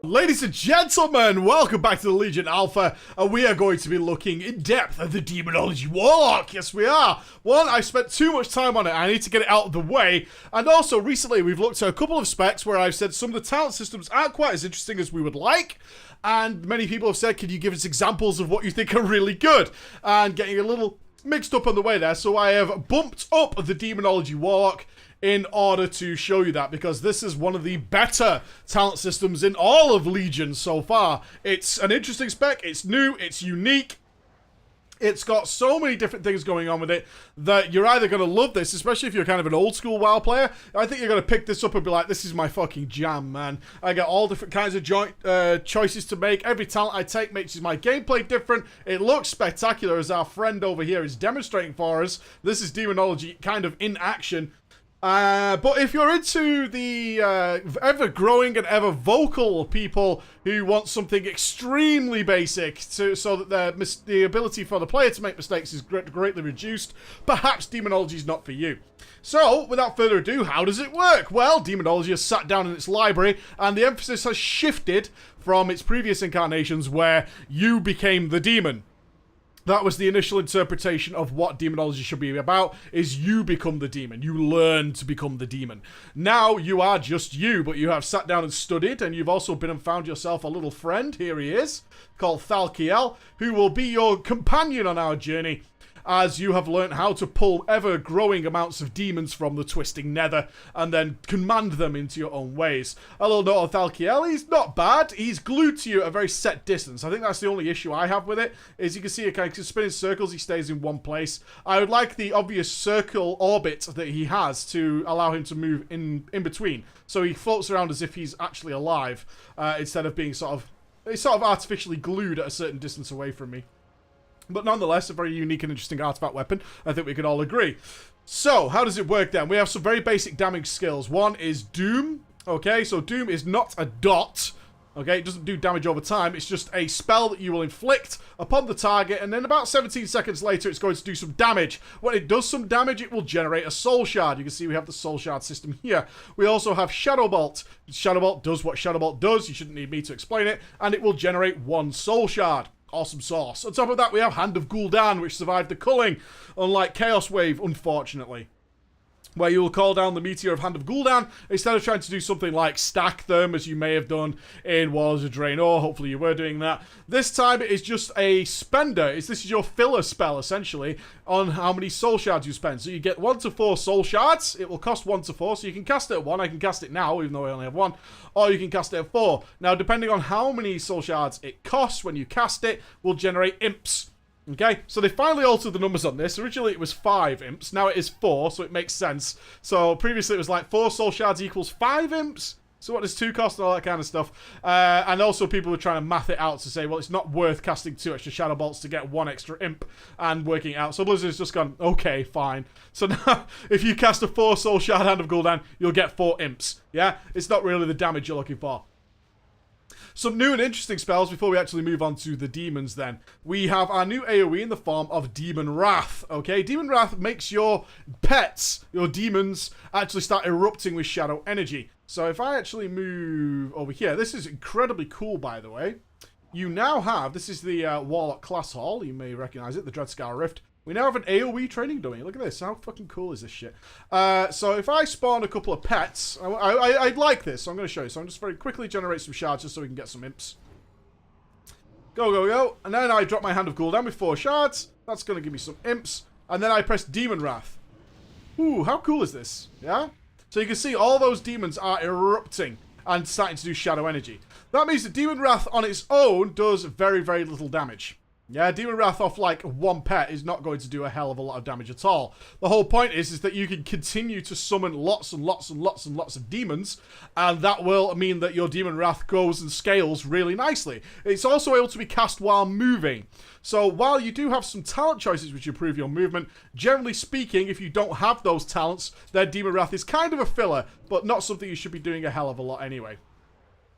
Ladies and gentlemen, welcome back to the Legion Alpha, and we are going to be looking in depth at the Demonology Warlock. Yes, we are. One, I spent too much time on it. I need to get it out of the way. And also, recently, we've looked at a couple of specs where I've said some of the talent systems aren't quite as interesting as we would like. And many people have said, can you give us examples of what you think are really good? And getting a little mixed up on the way there. So I have bumped up the Demonology Warlock in order to show you that, because this is one of the better talent systems in all of Legion so far. It's an interesting spec, it's new, it's unique, it's got so many different things going on with it that you're either going to love this, especially if you're kind of an old school WoW player. I think you're going to pick this up and be like, this is my fucking jam, man. I got all different kinds of choices to make. Every talent I take makes my gameplay different. It looks spectacular, as our friend over here is demonstrating for us. This is Demonology kind of in action. But if you're into the ever-growing and ever-vocal people who want something extremely basic so that the ability for the player to make mistakes is greatly reduced, perhaps Demonology is not for you. So, without further ado, how does it work? Well, Demonology has sat down in its library, and the emphasis has shifted from its previous incarnations where you became the demon. That was the initial interpretation of what Demonology should be about, is you become the demon. You learn to become the demon. Now, you are just you, but you have sat down and studied, and you've also been and found yourself a little friend, here he is, called Thalkiel, who will be your companion on our journey, as you have learned how to pull ever-growing amounts of demons from the twisting nether, and then command them into your own ways. A little note on Thalkiel, he's not bad. He's glued to you at a very set distance. I think that's the only issue I have with it, is you can see he can spin in circles, he stays in one place. I would like the obvious circle orbit that he has to allow him to move in between. So he floats around as if he's actually alive, instead of being sort of artificially glued at a certain distance away from me. But nonetheless, a very unique and interesting artifact weapon. I think we can all agree. So, how does it work then? We have some very basic damage skills. One is Doom. Okay, so Doom is not a dot. Okay, it doesn't do damage over time. It's just a spell that you will inflict upon the target, and then about 17 seconds later, it's going to do some damage. When it does some damage, it will generate a Soul Shard. You can see we have the Soul Shard system here. We also have Shadow Bolt. Shadow Bolt does what Shadow Bolt does. You shouldn't need me to explain it. And it will generate one Soul Shard. Awesome sauce. On top of that, we have Hand of Gul'dan, which survived the culling, unlike Chaos Wave, unfortunately, where you will call down the Meteor of Hand of Gul'dan instead of trying to do something like stack them, as you may have done in Warlords of Draenor. Hopefully you were doing that. This time it is just a spender. This is your filler spell, essentially, on how many soul shards you spend. So you get 1 to 4 soul shards. It will cost 1 to 4, so you can cast it at 1. I can cast it now, even though I only have 1. Or you can cast it at 4. Now, depending on how many soul shards it costs when you cast it, will generate imps. Okay, so they finally altered the numbers on this. Originally it was 5 imps, now it is 4, so it makes sense. So previously it was like 4 soul shards equals 5 imps. So what does 2 cost and all that kind of stuff. And also people were trying to math it out to say, well, it's not worth casting 2 extra Shadow Bolts to get 1 extra imp and working it out. So Blizzard's just gone, okay, fine. So now if you cast a 4 soul shard Hand of Gul'dan, you'll get 4 imps. Yeah, it's not really the damage you're looking for. Some new and interesting spells before we actually move on to the demons then. We have our new AoE in the form of Demon Wrath, okay? Demon Wrath makes your pets, your demons, actually start erupting with shadow energy. So if I actually move over here, this is incredibly cool, by the way. You now have, this is the Warlock class hall, you may recognize it, the Dreadscar Rift. We now have an AoE training dummy. Look at this. How fucking cool is this shit? So if I spawn a couple of pets, I'd like this, so I'm going to show you. So I'm just very quickly generate some shards just so we can get some imps. Go, go, go. And then I drop my Hand of Gul'dan with 4 shards. That's going to give me some imps. And then I press Demon Wrath. Ooh, how cool is this? Yeah? So you can see all those demons are erupting and starting to do shadow energy. That means that Demon Wrath on its own does very, very little damage. Yeah, Demon Wrath off like 1 pet is not going to do a hell of a lot of damage at all. The whole point is that you can continue to summon lots and lots and lots and lots of demons, and that will mean that your Demon Wrath grows and scales really nicely. It's also able to be cast while moving. So while you do have some talent choices which improve your movement, generally speaking, if you don't have those talents, then Demon Wrath is kind of a filler, but not something you should be doing a hell of a lot anyway.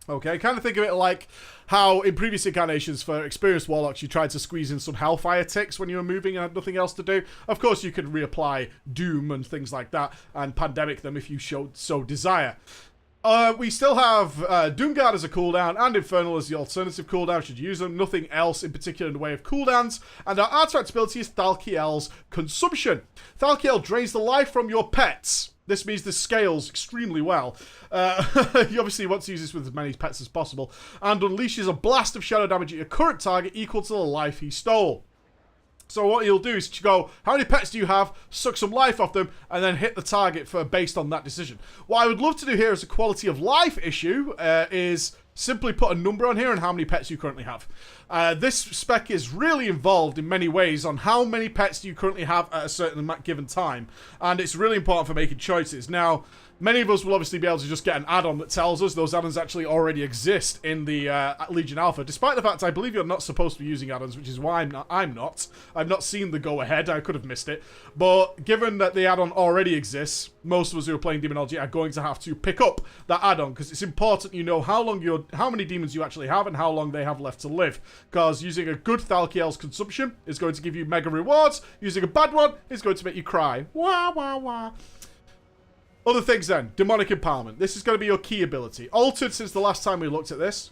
Okay, kind of think of it like how in previous incarnations for experienced Warlocks you tried to squeeze in some Hellfire ticks when you were moving and had nothing else to do. Of course you could reapply Doom and things like that and Pandemic them if you so desire. We still have Doomguard as a cooldown and Infernal as the alternative cooldown should you use them. Nothing else in particular in the way of cooldowns. And our artifact ability is Thalkiel's Consumption. Thalkiel drains the life from your pets. This means this scales extremely well. You obviously want to use this with as many pets as possible. And unleashes a blast of shadow damage at your current target equal to the life he stole. So what you'll do is go, how many pets do you have? Suck some life off them, and then hit the target based on that decision. What I would love to do here as a quality of life issue is simply put a number on here and how many pets you currently have. This spec is really involved in many ways on how many pets do you currently have at a certain given time. And it's really important for making choices. Now, many of us will obviously be able to just get an add-on that tells us those add-ons actually already exist in the Legion Alpha, despite the fact I believe you're not supposed to be using add-ons, which is why I'm not. I've not seen the go-ahead. I could have missed it. But given that the add-on already exists, most of us who are playing Demonology are going to have to pick up that add-on because it's important you know how many demons you actually have and how long they have left to live. Because using a good Thalkiel's Consumption is going to give you mega rewards. Using a bad one is going to make you cry. Wah, wah, wah. Other things then. Demonic Empowerment. This is going to be your key ability. Altered since the last time we looked at this.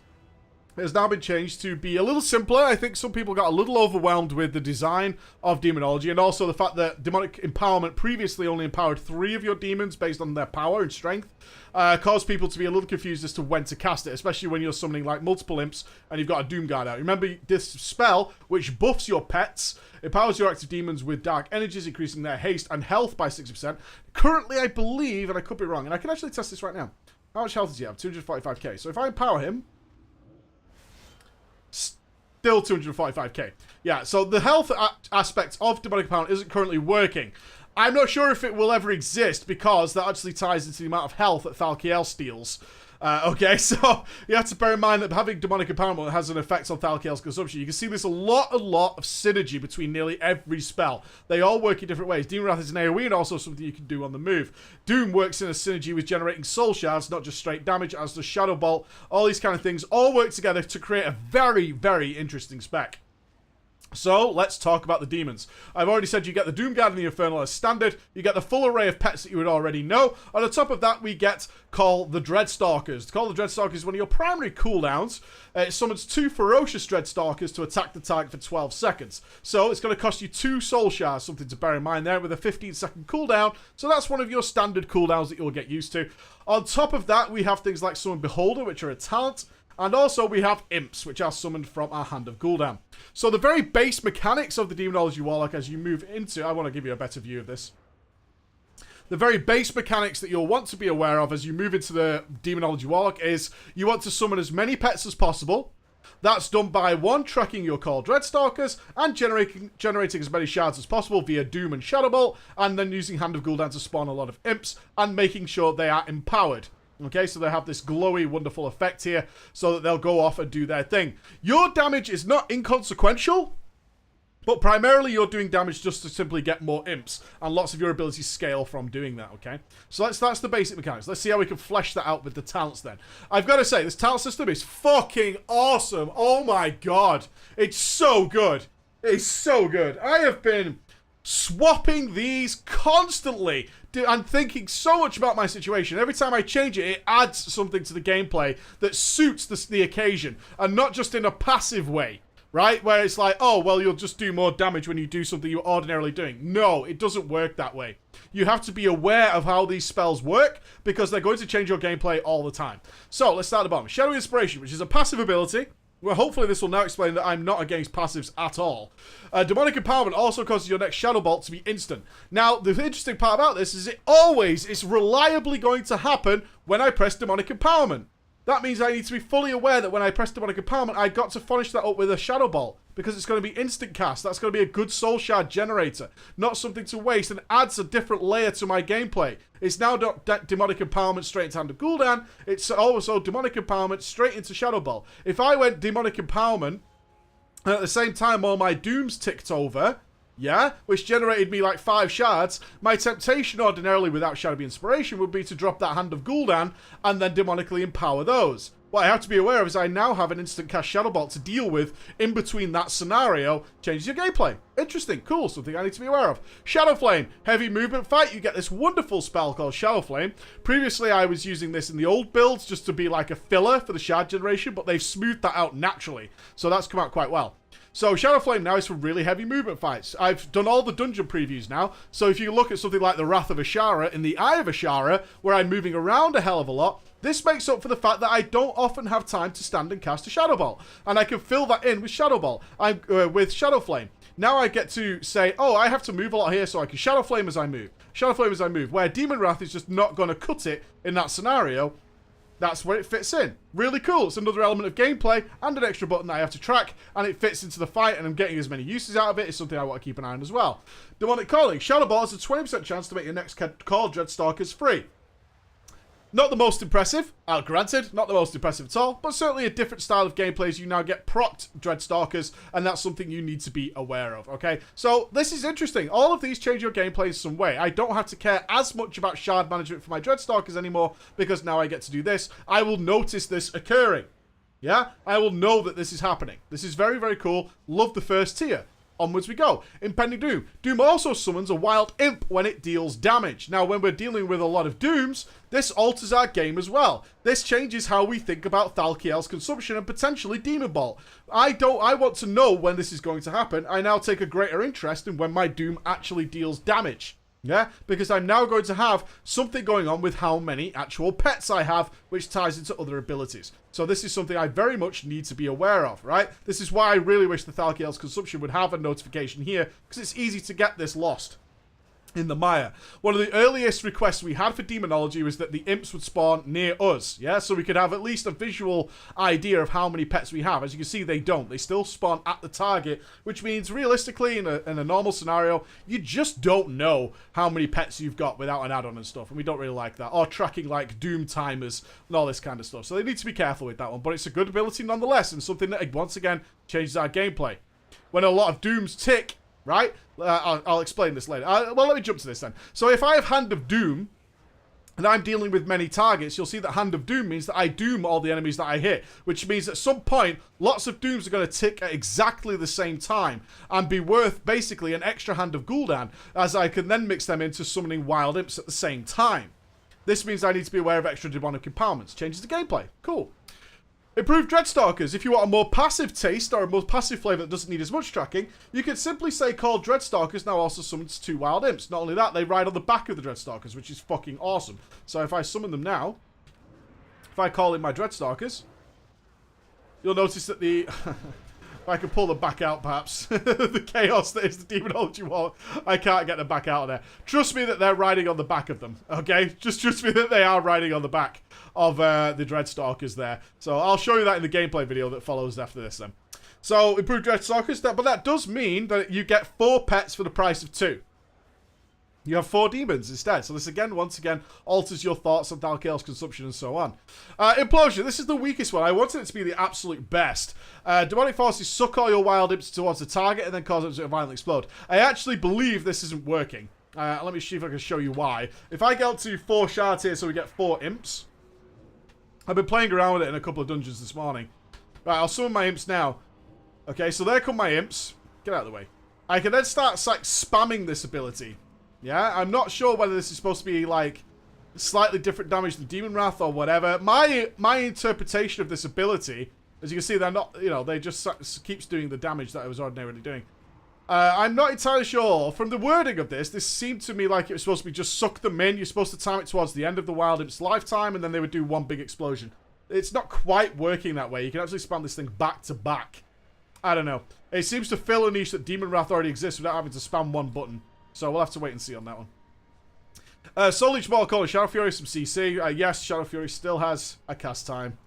It has now been changed to be a little simpler. I think some people got a little overwhelmed with the design of Demonology and also the fact that Demonic Empowerment previously only empowered 3 of your demons based on their power and strength. Caused people to be a little confused as to when to cast it, especially when you're summoning like multiple imps and you've got a Doomguard out. Remember this spell, which buffs your pets, empowers your active demons with dark energies, increasing their haste and health by 60%. Currently, I believe, and I could be wrong, and I can actually test this right now. How much health does he have? 245k. So if I empower him, still 245k. Yeah, so the health aspect of Demonic Empowerment isn't currently working. I'm not sure if it will ever exist because that actually ties into the amount of health that Thalkiel steals. Okay, so you have to bear in mind that having Demonic Empowerment has an effect on Thalkiel's Consumption. You can see there's a lot of synergy between nearly every spell. They all work in different ways. Demon Wrath is an AoE and also something you can do on the move. Doom works in a synergy with generating soul shards, not just straight damage, as does Shadow Bolt. All these kind of things all work together to create a very, very interesting spec. So, let's talk about the demons. I've already said you get the Doomguard and the Infernal as standard. You get the full array of pets that you would already know. On the top of that, we get Call the Dreadstalkers. Call the Dreadstalkers is one of your primary cooldowns. It summons 2 ferocious Dreadstalkers to attack the target for 12 seconds. So, it's going to cost you 2 soul shards, something to bear in mind there, with a 15-second cooldown. So, that's one of your standard cooldowns that you'll get used to. On top of that, we have things like Summon Beholder, which are a talent. And also we have imps, which are summoned from our Hand of Gul'dan. So the very base mechanics of the Demonology Warlock as you move into... I want to give you a better view of this. The very base mechanics that you'll want to be aware of as you move into the Demonology Warlock is you want to summon as many pets as possible. That's done by 1, tracking your Call Dreadstalkers and generating as many shards as possible via Doom and Shadow Bolt, and then using Hand of Gul'dan to spawn a lot of imps and making sure they are empowered. Okay, so they have this glowy, wonderful effect here so that they'll go off and do their thing. Your damage is not inconsequential, but primarily you're doing damage just to simply get more imps, and lots of your abilities scale from doing that, okay? So that's the basic mechanics. Let's see how we can flesh that out with the talents then. I've got to say, this talent system is fucking awesome. Oh my god. It's so good. It's so good. I have been swapping these constantly. I'm thinking so much about my situation. Every time I change it, it adds something to the gameplay that suits the occasion, and not just in a passive way, right? Where it's like, oh, well, you'll just do more damage when you do something you're ordinarily doing. No, it doesn't work that way. You have to be aware of how these spells work, because they're going to change your gameplay all the time. So, let's start at the bottom. Shadowy Inspiration, which is a passive ability. Well, hopefully this will now explain that I'm not against passives at all. Demonic Empowerment also causes your next Shadow Bolt to be instant. Now, the interesting part about this is it's reliably going to happen when I press Demonic Empowerment. That means I need to be fully aware that when I press Demonic Empowerment, I got to finish that up with a Shadow Bolt, because it's going to be instant cast. That's going to be a good soul shard generator, not something to waste, and adds a different layer to my gameplay. It's now not Demonic Empowerment straight into Hand of Gul'dan, it's also Demonic Empowerment straight into Shadow Bolt. If I went Demonic Empowerment, and at the same time all my Dooms ticked over, yeah, which generated me like 5 shards, my temptation ordinarily without Shadow of Inspiration would be to drop that Hand of Gul'dan and then demonically empower those. What I have to be aware of is I now have an instant cast Shadow Bolt to deal with in between that scenario. Changes your gameplay. Interesting, cool, something I need to be aware of. Shadow Flame, heavy movement fight. You get this wonderful spell called Shadow Flame. Previously, I was using this in the old builds just to be like a filler for the shard generation, but they've smoothed that out naturally. So that's come out quite well. So Shadow Flame now is for really heavy movement fights. I've done all the dungeon previews now, so if you look at something like the Wrath of Ashara in the Eye of Ashara, where I'm moving around a hell of a lot, this makes up for the fact that I don't often have time to stand and cast a Shadow Bolt, and I can fill that in with Shadow Bolt, with Shadow Flame. Now I get to say, oh, I have to move a lot here, so I can Shadow Flame as I move. Shadow Flame as I move, where Demon Wrath is just not going to cut it in that scenario. That's where it fits in. Really cool. It's another element of gameplay and an extra button that I have to track, and it fits into the fight, and I'm getting as many uses out of it. It's something I want to keep an eye on as well. Demonic Calling. Shadow Bolt has a 20% chance to make your next call Dreadstalkers free. Not the most impressive, granted, not the most impressive at all, but certainly a different style of gameplay as you now get procced Dreadstalkers, and that's something you need to be aware of, okay? So, this is interesting. All of these change your gameplay in some way. I don't have to care as much about shard management for my Dreadstalkers anymore, because now I get to do this. I will notice this occurring, yeah? I will know that this is happening. This is very, very cool. Love the first tier. Onwards we go. Impending Doom. Doom also summons a wild imp when it deals damage. Now, when we're dealing with a lot of Dooms, this alters our game as well. This changes how we think about Thalkiel's consumption and potentially Demon Bolt. I want to know when this is going to happen. I now take a greater interest in when my Doom actually deals damage. Yeah, because I'm now going to have something going on with how many actual pets I have, which ties into other abilities. So this is something I very much need to be aware of, right? This is why I really wish the Thalkiel's consumption would have a notification here, because it's easy to get this lost in the mire. One of the earliest requests we had for Demonology was that the imps would spawn near us, yeah? So we could have at least a visual idea of how many pets we have. As you can see, they don't. They still spawn at the target, which means realistically, in a normal scenario, you just don't know how many pets you've got without an add-on and stuff, and we don't really like that. Or tracking, like, Doom timers and all this kind of stuff. So they need to be careful with that one, but it's a good ability nonetheless, and something that, once again, changes our gameplay. When a lot of Dooms tick, right? I'll explain this later. Well, let me jump to this then. So if I have Hand of Doom, and I'm dealing with many targets, you'll see that Hand of Doom means that I doom all the enemies that I hit, which means at some point, lots of Dooms are going to tick at exactly the same time, and be worth basically an extra Hand of Gul'dan, as I can then mix them into summoning Wild Imps at the same time. This means I need to be aware of extra demonic empowerments. Changes the gameplay. Cool. Improved Dreadstalkers. If you want a more passive taste or a more passive flavour that doesn't need as much tracking, you can simply say call Dreadstalkers now also summons 2 Wild Imps. Not only that, they ride on the back of the Dreadstalkers, which is fucking awesome. So if I summon them now, if I call in my Dreadstalkers, you'll notice that the... if I can pull them back out, perhaps. The chaos that is the Demonology Wall. I can't get them back out of there. Trust me that they're riding on the back of them, okay? Just trust me that they are riding on the back of the Dreadstalkers there. So I'll show you that in the gameplay video that follows after this then. So, improved Dreadstalkers, but that does mean that you get 4 pets for the price of 2. You have 4 demons instead. So this again, once again, alters your thoughts on Thalkiel's consumption and so on. Implosion. This is the weakest one. I wanted it to be the absolute best. Demonic forces suck all your wild imps towards the target and then cause them to violently explode. I actually believe this isn't working. Let me see if I can show you why. If I get up to 4 shards here so we get 4 imps. I've been playing around with it in a couple of dungeons this morning. Right, I'll summon my imps now. Okay, so there come my imps. Get out of the way. I can then start like spamming this ability. Yeah, I'm not sure whether this is supposed to be like slightly different damage than Demon Wrath or whatever. My interpretation of this ability, as you can see, they're not, you know, they just keeps doing the damage that I was ordinarily doing. I'm not entirely sure. From the wording of this seemed to me like it was supposed to be just suck them in. You're supposed to time it towards the end of the Wild Imp's lifetime, and then they would do one big explosion. It's not quite working that way. You can actually spam this thing back to back. I don't know. It seems to fill a niche that Demon Wrath already exists without having to spam one button. So we'll have to wait and see on that one. Soul Leech Mortal Calling. Shadow Fury some CC. Yes, Shadow Fury still has a cast time.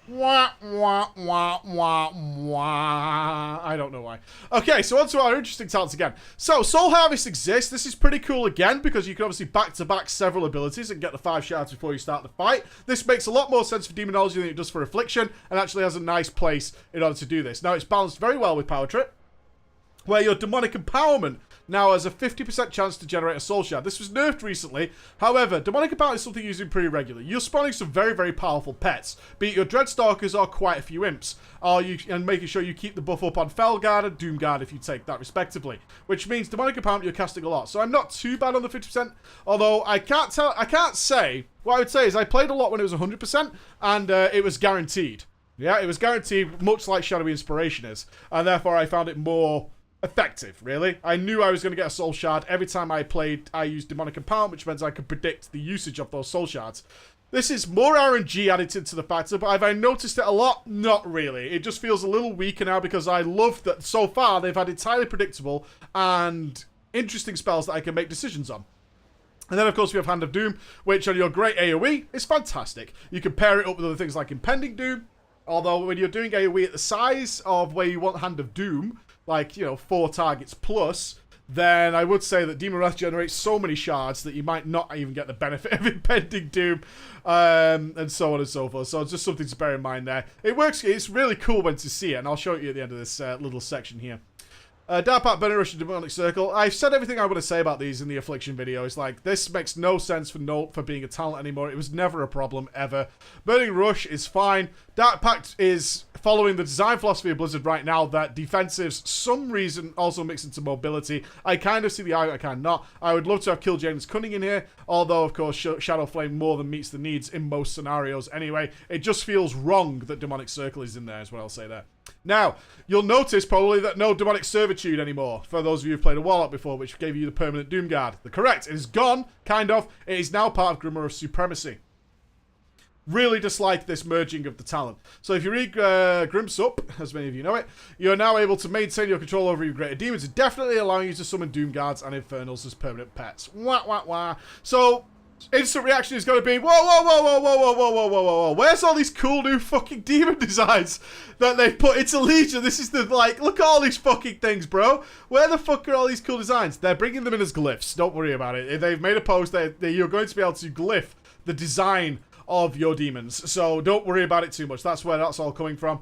Wah, wah, wah, wah, wah. I don't know why. Okay, so on to our interesting talents again. So, Soul Harvest exists. This is pretty cool again, because you can obviously back-to-back several abilities and get the 5 shards before you start the fight. This makes a lot more sense for Demonology than it does for Affliction, and actually has a nice place in order to do this. Now, it's balanced very well with Power Trip, where your demonic empowerment now has a 50% chance to generate a soul shard. This was nerfed recently. However, demonic empowerment is something used pretty regularly. You're spawning some very, very powerful pets, be it your Dreadstalkers or quite a few imps, and making sure you keep the buff up on Felguard and Doomguard if you take that respectively, which means demonic empowerment you're casting a lot. So I'm not too bad on the 50%, although I can't say. What I would say is I played a lot when it was 100%, and it was guaranteed. Yeah, it was guaranteed, much like Shadowy Inspiration is, and therefore I found it more effective, really. I knew I was going to get a soul shard every time I played. I used demonic empowerment, which means I could predict the usage of those soul shards. This is more RNG added into the factor, but have I noticed it a lot? Not really. It just feels a little weaker now because I love that so far they've had entirely predictable and interesting spells that I can make decisions on. And then, of course, we have Hand of Doom, which on your great AoE is fantastic. You can pair it up with other things like Impending Doom, although when you're doing AoE at the size of where you want Hand of Doom, like, you know, 4 targets plus, then I would say that Demon Wrath generates so many shards that you might not even get the benefit of Impending Doom, and so on and so forth. So it's just something to bear in mind there. It works, it's really cool when to see it, and I'll show it you at the end of this little section here. Dark Pact, Burning Rush, and Demonic Circle. I've said everything I want to say about these in the Affliction videos. Like, this makes no sense for being a talent anymore. It was never a problem, ever. Burning Rush is fine. Dark Pact is following the design philosophy of Blizzard right now that defensives, some reason, also mix into mobility. I kind of see the argument, I kind of not. I would love to have Killjaden's Cunning in here, although, of course, Shadow Flame more than meets the needs in most scenarios anyway. It just feels wrong that Demonic Circle is in there, is what I'll say there. Now, you'll notice probably that no Demonic Servitude anymore, for those of you who've played a Warlock before, which gave you the permanent Doomguard. The correct, it is gone, kind of. It is now part of Grimoire of Supremacy. Really dislike this merging of the talent. So if you read Grimsup, as many of you know it, you are now able to maintain your control over your greater demons, definitely allowing you to summon Doomguards and Infernals as permanent pets. Wah, wah, wah. So instant reaction is going to be, whoa, whoa, whoa, whoa, whoa, whoa, whoa, whoa, whoa, whoa. Where's all these cool new fucking demon designs that they've put into Legion? This is the, like, look at all these fucking things, bro. Where the fuck are all these cool designs? They're bringing them in as glyphs. Don't worry about it. They've made a post that you're going to be able to glyph the design of your demons. So don't worry about it too much. That's where that's all coming from.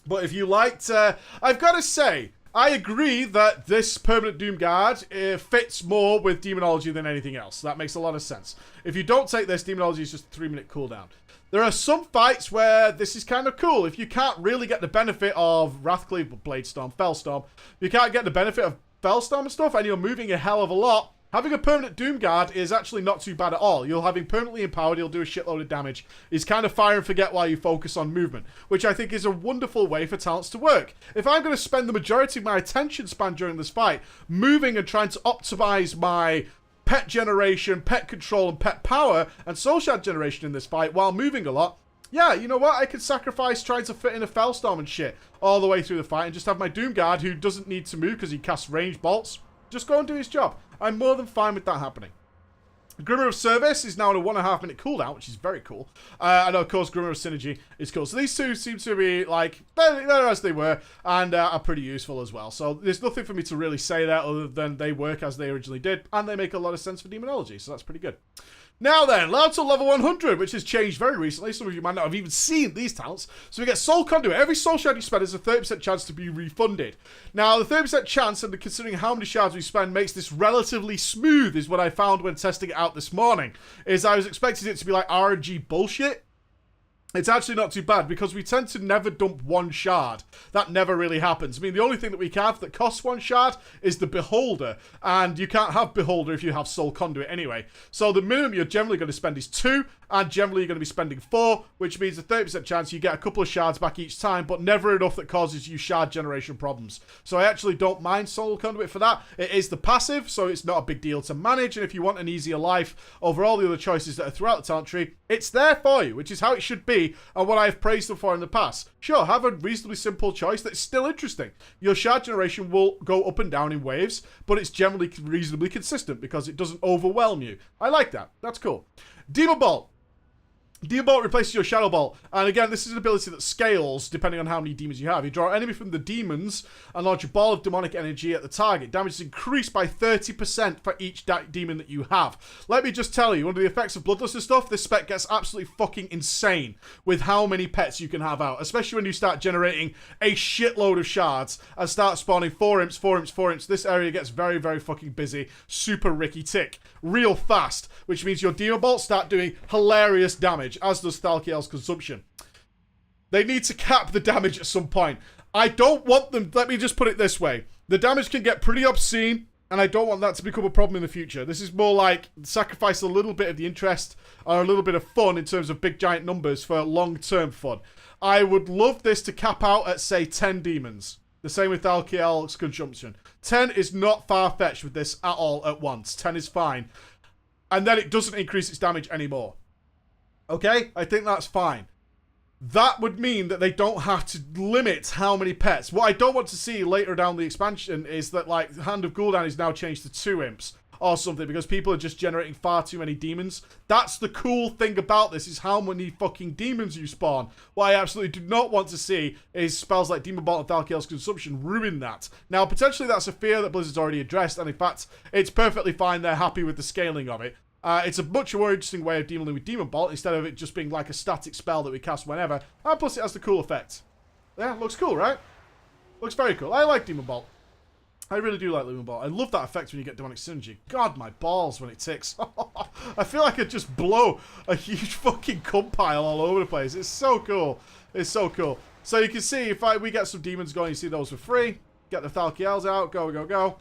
But if you liked, I've got to say, I agree that this permanent Doomguard fits more with Demonology than anything else. That makes a lot of sense. If you don't take this, Demonology is just a 3-minute cooldown. There are some fights where this is kind of cool. If you can't really get the benefit of Wrathcleave, Bladestorm, Fellstorm, you can't get the benefit of Fellstorm and stuff, and you're moving a hell of a lot, having a permanent Doomguard is actually not too bad at all. You'll have him permanently empowered, he'll do a shitload of damage. He's kind of fire and forget while you focus on movement, which I think is a wonderful way for talents to work. If I'm going to spend the majority of my attention span during this fight moving and trying to optimize my pet generation, pet control, and pet power, and soul shard generation in this fight while moving a lot, yeah, you know what? I could sacrifice trying to fit in a Fellstorm and shit all the way through the fight and just have my Doomguard, who doesn't need to move because he casts ranged bolts, just go and do his job. I'm more than fine with that happening. Grimoire of Service is now on a 1.5 minute cooldown, which is very cool. And of course, Grimoire of Synergy is cool. So these two seem to be like, they're as they were, and are pretty useful as well. So there's nothing for me to really say there other than they work as they originally did, and they make a lot of sense for Demonology, so that's pretty good. Now then, allowed to level 100, which has changed very recently. Some of you might not have even seen these talents. So we get Soul Conduit. Every soul shard you spend has a 30% chance to be refunded. Now, the 30% chance, and considering how many shards we spend, makes this relatively smooth, is what I found when testing it out this morning. Is I was expecting it to be like RNG bullshit. It's actually not too bad, because we tend to never dump one shard. That never really happens. I mean, the only thing that we have that costs one shard is the Beholder, and you can't have Beholder if you have Soul Conduit anyway. So the minimum you're generally going to spend is 2, and generally you're going to be spending 4, which means a 30% chance you get a couple of shards back each time, but never enough that causes you shard generation problems. So I actually don't mind Soul Conduit for that. It is the passive, so it's not a big deal to manage, and if you want an easier life over all the other choices that are throughout the talent tree, it's there for you, which is how it should be, and what I've praised them for in the past. Sure, have a reasonably simple choice that's still interesting. Your shard generation will go up and down in waves, but it's generally reasonably consistent because it doesn't overwhelm you. I like that. That's cool. Demon Bolt. Demon Bolt replaces your Shadow Bolt. And again, this is an ability that scales depending on how many demons you have. You draw an enemy from the demons and launch a ball of demonic energy at the target. Damage is increased by 30% for each demon that you have. Let me just tell you, one of the effects of Bloodlust and stuff, this spec gets absolutely fucking insane with how many pets you can have out. Especially when you start generating a shitload of shards and start spawning 4 imps, 4 imps, 4 imps. This area gets very, very fucking busy. Super Ricky Tick. Real fast. Which means your Demon Bolts start doing hilarious damage, as does Thalkiel's consumption. They need to cap the damage at some point. I don't want them... Let me just put it this way. The damage can get pretty obscene, and I don't want that to become a problem in the future. This is more like sacrifice a little bit of the interest or a little bit of fun in terms of big giant numbers for long-term fun. I would love this to cap out at, say, 10 demons. The same with Thalkiel's consumption. 10 is not far-fetched with this at all at once. 10 is fine. And then it doesn't increase its damage anymore. Okay? I think that's fine. That would mean that they don't have to limit how many pets. What I don't want to see later down the expansion is that, like, Hand of Gul'dan is now changed to 2 imps or something because people are just generating far too many demons. That's the cool thing about this, is how many fucking demons you spawn. What I absolutely do not want to see is spells like Demon Bolt and Thalkiel's consumption ruin that. Now, potentially that's a fear that Blizzard's already addressed, and in fact, it's perfectly fine. They're happy with the scaling of it. It's a much more interesting way of dealing with Demon Bolt instead of it just being like a static spell that we cast whenever. And plus it has the cool effect. Yeah, looks cool, right? Looks very cool. I like Demon Bolt. I really do like Demon Bolt. I love that effect when you get demonic synergy. God, my balls when it ticks. I feel like I just blow a huge fucking cum pile all over the place. It's so cool. It's so cool. So you can see if we get some demons going, you see those for free. Get the Thalkiels out. Go, go, go.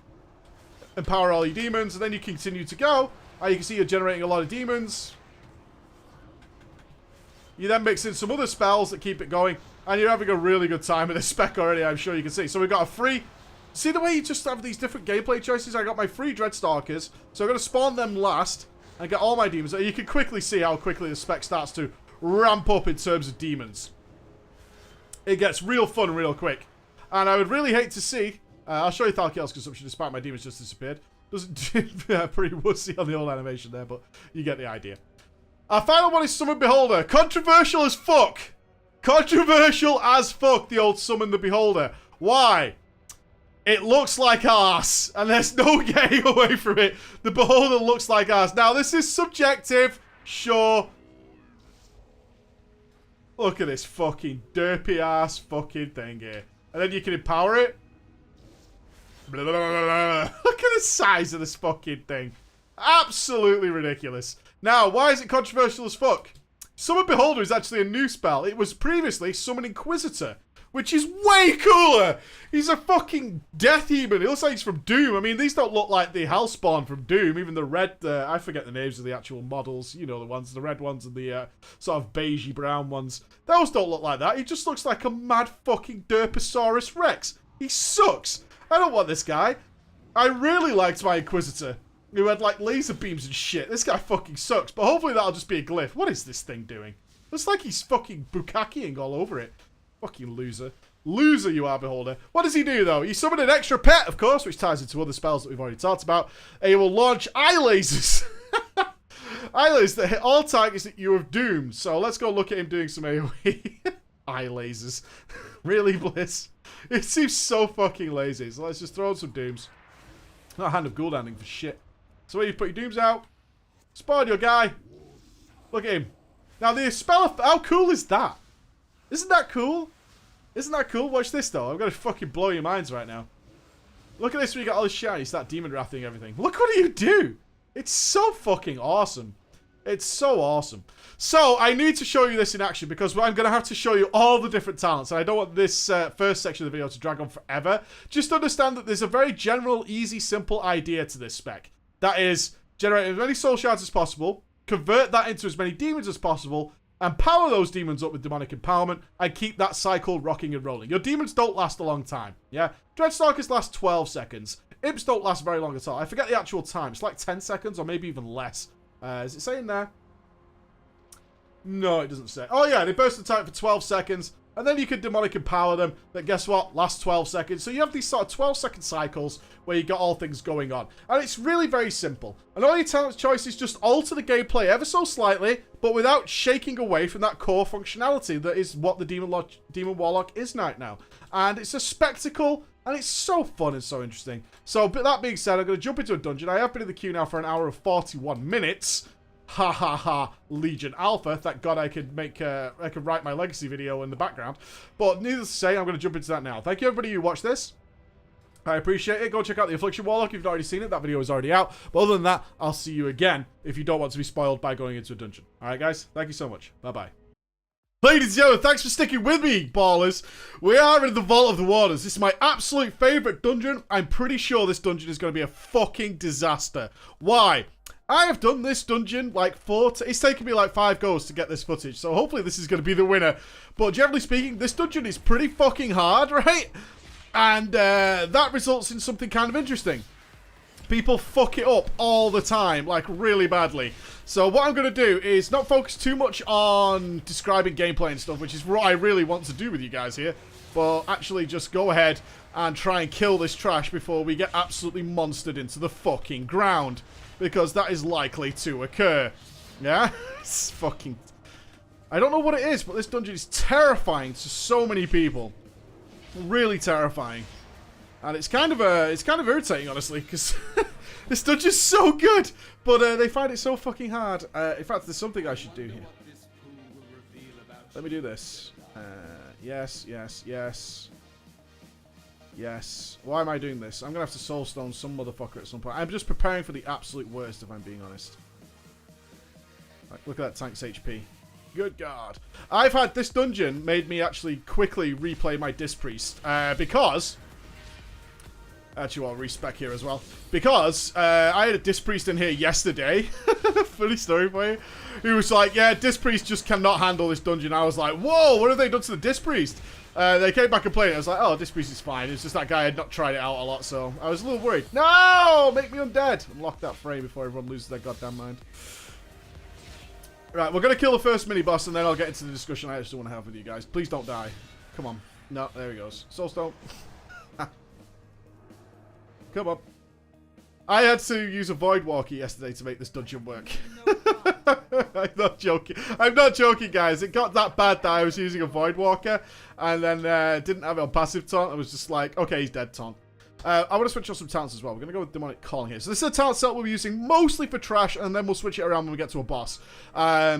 Empower all your demons, and then you continue to go. You can see you're generating a lot of demons. You then mix in some other spells that keep it going. And you're having a really good time with this spec already, I'm sure you can see. So we've got a free... See the way you just have these different gameplay choices? I got my free Dreadstalkers. So I'm going to spawn them last and get all my demons. You can quickly see how quickly the spec starts to ramp up in terms of demons. It gets real fun real quick. And I would really hate to see... I'll show you Thalkiel's consumption despite my demons just disappeared. Doesn't pretty wussy on the old animation there, but you get the idea. Our final one is Summon Beholder. Controversial as fuck. Controversial as fuck, the old Summon the Beholder. Why? It looks like arse, and there's no getting away from it. The Beholder looks like arse. Now, this is subjective, sure. Look at this fucking derpy ass fucking thing here. And then you can empower it. Blah, blah, blah, blah. Look at the size of this fucking thing. Absolutely ridiculous. Now, why is it controversial as fuck? Summon Beholder is actually a new spell. It was previously Summon Inquisitor, which is way cooler. He's a fucking death human. He looks like he's from Doom. I mean, these don't look like the Hellspawn from Doom. Even the red, I forget the names of the actual models. You know the ones, the red ones and the sort of beigey brown ones. Those don't look like that. He just looks like a mad fucking Derposaurus Rex. He sucks. I don't want this guy. I really liked my Inquisitor, who had like laser beams and shit. This guy fucking sucks, but hopefully that'll just be a glyph. What is this thing doing? Looks like he's fucking bukakiing all over it. Fucking loser. Loser you are, Beholder. What does he do, though? He summoned an extra pet, of course, which ties into other spells that we've already talked about. He will launch eye lasers. Eye lasers that hit all targets that you have doomed. So let's go look at him doing some AoE. Eye lasers. Really, Bliss? It seems so fucking lazy. So let's just throw in some dooms. Not Hand of Gul'dan for shit. So where you put your dooms out. Spawn your guy. Look at him. Now the spell of... How cool is that? Isn't that cool? Isn't that cool? Watch this though. I'm going to fucking blow your minds right now. Look at this when you got all this shiny. You start demon wrathing everything. Look what you do. It's so fucking awesome. It's so awesome. So, I need to show you this in action because I'm going to have to show you all the different talents. And I don't want this first section of the video to drag on forever. Just understand that there's a very general, easy, simple idea to this spec. That is, generate as many soul shards as possible, convert that into as many demons as possible, and power those demons up with demonic empowerment, and keep that cycle rocking and rolling. Your demons don't last a long time, yeah? Dreadstalkers last 12 seconds. Imps don't last very long at all. I forget the actual time. It's like 10 seconds or maybe even less. Is it saying there? No, it doesn't say. Oh, yeah, they burst attack for 12 seconds. And then you can demonic empower them. But guess what? Last 12 seconds. So you have these sort of 12-second cycles where you got all things going on. And it's really very simple. And all your talent choices just alter the gameplay ever so slightly, but without shaking away from that core functionality that is what the Demon Warlock is right now. And it's a spectacle, and it's so fun and so interesting. So, but that being said, I'm going to jump into a dungeon. I have been in the queue now for an hour and 41 minutes. Ha ha ha, Legion Alpha. Thank God I could write my legacy video in the background. But needless to say, I'm going to jump into that now. Thank you everybody who watched this. I appreciate it. Go check out the Affliction Warlock if you've not already seen it. That video is already out. But other than that, I'll see you again if you don't want to be spoiled by going into a dungeon. Alright guys, thank you so much. Bye-bye. Ladies and gentlemen, thanks for sticking with me, ballers. We are in the Vault of the Waters. This is my absolute favourite dungeon. I'm pretty sure this dungeon is going to be a fucking disaster. Why? I have done this dungeon like it's taken me like 5 goes to get this footage, so hopefully this is going to be the winner. But generally speaking, this dungeon is pretty fucking hard, right? And that results in something kind of interesting. People fuck it up all the time, like really badly. So what I'm going to do is not focus too much on describing gameplay and stuff, which is what I really want to do with you guys here. But actually just go ahead and try and kill this trash before we get absolutely monstered into the fucking ground. Because that is likely to occur. Yeah? It's fucking... I don't know what it is, but this dungeon is terrifying to so many people. Really terrifying. And it's kind of irritating, honestly, because this dungeon's so good, but they find it so fucking hard. In fact, there's something I should do here. Let me do this. Yes, yes, yes. Yes. Why am I doing this? I'm going to have to soulstone some motherfucker at some point. I'm just preparing for the absolute worst, if I'm being honest. Like, look at that tank's HP. Good God. I've had this dungeon made me actually quickly replay my Disc Priest. Because... Actually, I'll respec here as well. Because I had a Disc Priest in here yesterday. Funny story for you. He was like, yeah, Disc Priest just cannot handle this dungeon. I was like, whoa, what have they done to the Disc Priest? They came back and played it. I was like, oh, Disc Priest is fine. It's just that guy had not tried it out a lot, so I was a little worried. No! Make me undead! Unlock that frame before everyone loses their goddamn mind. Right, we're going to kill the first mini-boss, and then I'll get into the discussion I actually want to have with you guys. Please don't die. Come on. No, there he goes. Soulstone. Come on. I had to use a Void Walker yesterday to make this dungeon work. I'm not joking. I'm not joking, guys. It got that bad that I was using a Void Walker and then didn't have it on passive taunt. I was just like, okay, he's dead taunt. I want to switch on some talents as well. We're going to go with Demonic Calling here. So this is a talent set we'll be using mostly for trash, and then we'll switch it around when we get to a boss. Let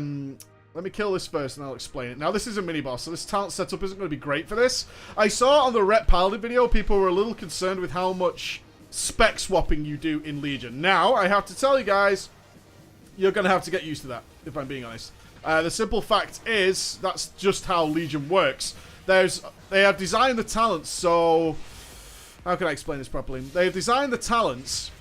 me kill this first, and I'll explain it. Now, this is a mini-boss, so this talent setup isn't going to be great for this. I saw on the Rep Paladin video, people were a little concerned with how much spec swapping you do in Legion. Now, I have to tell you guys, you're going to have to get used to that, if I'm being honest. The simple fact is, that's just how Legion works. They have designed the talents, so... How can I explain this properly? They've designed the talents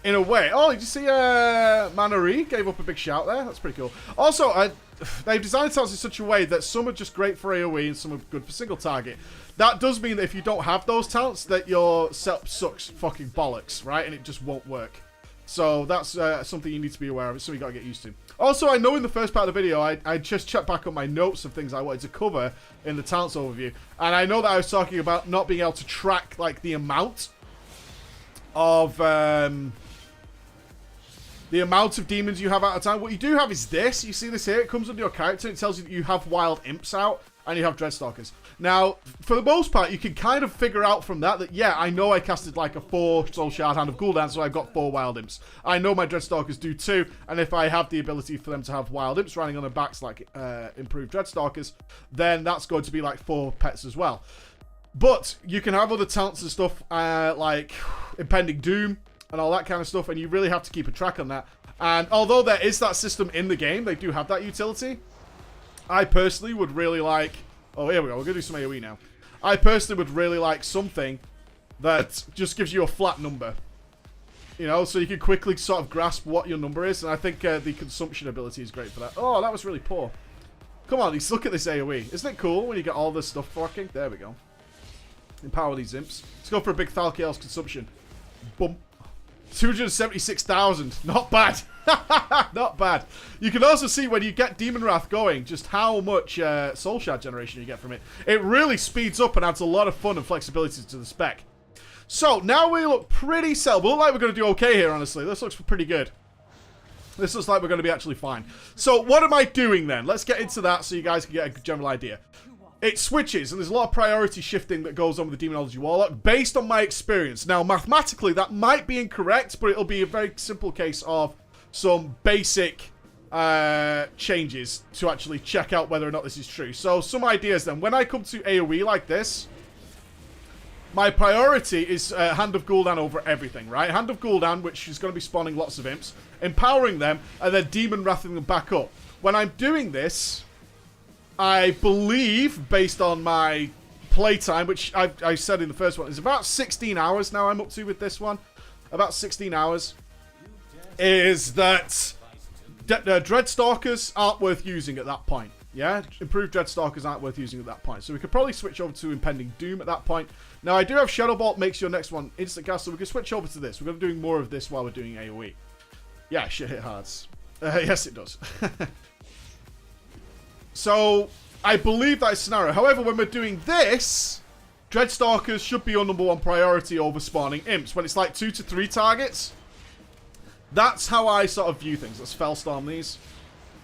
in a way... Oh, did you see Manori gave up a big shout there? That's pretty cool. Also, they've designed the talents in such a way that some are just great for AoE and some are good for single target. That does mean that if you don't have those talents, that your setup sucks fucking bollocks, right? And it just won't work. So that's something you need to be aware of. It's something you gotta get used to. Also, I know in the first part of the video, I just checked back on my notes of things I wanted to cover in the talents overview. And I know that I was talking about not being able to track, like, the amount of demons you have at a time. What you do have is this. You see this here? It comes under your character. It tells you that you have wild imps out and you have Dreadstalkers. Now, for the most part, you can kind of figure out from that, yeah, I know I casted like a 4 Soul Shard Hand of Gul'dan, so I've got 4 Wild Imps. I know my Dreadstalkers do too, and if I have the ability for them to have Wild Imps running on their backs like improved Dreadstalkers, then that's going to be like 4 pets as well. But you can have other talents and stuff like Impending Doom and all that kind of stuff, and you really have to keep a track on that. And although there is that system in the game, they do have that utility. I personally would really like... Oh, here we go. We're going to do some AoE now. I personally would really like something that just gives you a flat number. You know, so you can quickly sort of grasp what your number is. And I think the consumption ability is great for that. Oh, that was really poor. Come on, look at this AoE. Isn't it cool when you get all this stuff working? There we go. Empower these imps. Let's go for a big Thalkiel's consumption. Boom. 276,000. Not bad. Not bad. You can also see when you get Demon Wrath going, just how much soul shard generation you get from it. It really speeds up and adds a lot of fun and flexibility to the spec. So, now we look pretty set. We look like we're going to do okay here, honestly. This looks pretty good. This looks like we're going to be actually fine. So, what am I doing then? Let's get into that so you guys can get a general idea. It switches, and there's a lot of priority shifting that goes on with the Demonology Warlock, based on my experience. Now, mathematically, that might be incorrect, but it'll be a very simple case of some basic changes to actually check out whether or not this is true. So, some ideas then. When I come to AoE like this, my priority is Hand of Gul'dan over everything, right? Hand of Gul'dan, which is going to be spawning lots of imps, empowering them, and then Demon Wrathing them back up. When I'm doing this, I believe, based on my playtime, which I said in the first one, is about 16 hours now I'm up to with this one. About 16 hours. Is that Dreadstalkers aren't worth using at that point. Yeah? Improved Dreadstalkers aren't worth using at that point. So we could probably switch over to Impending Doom at that point. Now, I do have Shadow Bolt makes your next one instant cast, so we can switch over to this. We're going to be doing more of this while we're doing AoE. Yeah, shit hit hards. Yes, it does. So, I believe that is scenario. However, when we're doing this, Dreadstalkers should be your #1 priority over spawning imps. When it's like 2 to 3 targets, that's how I sort of view things. Let's Fellstorm these.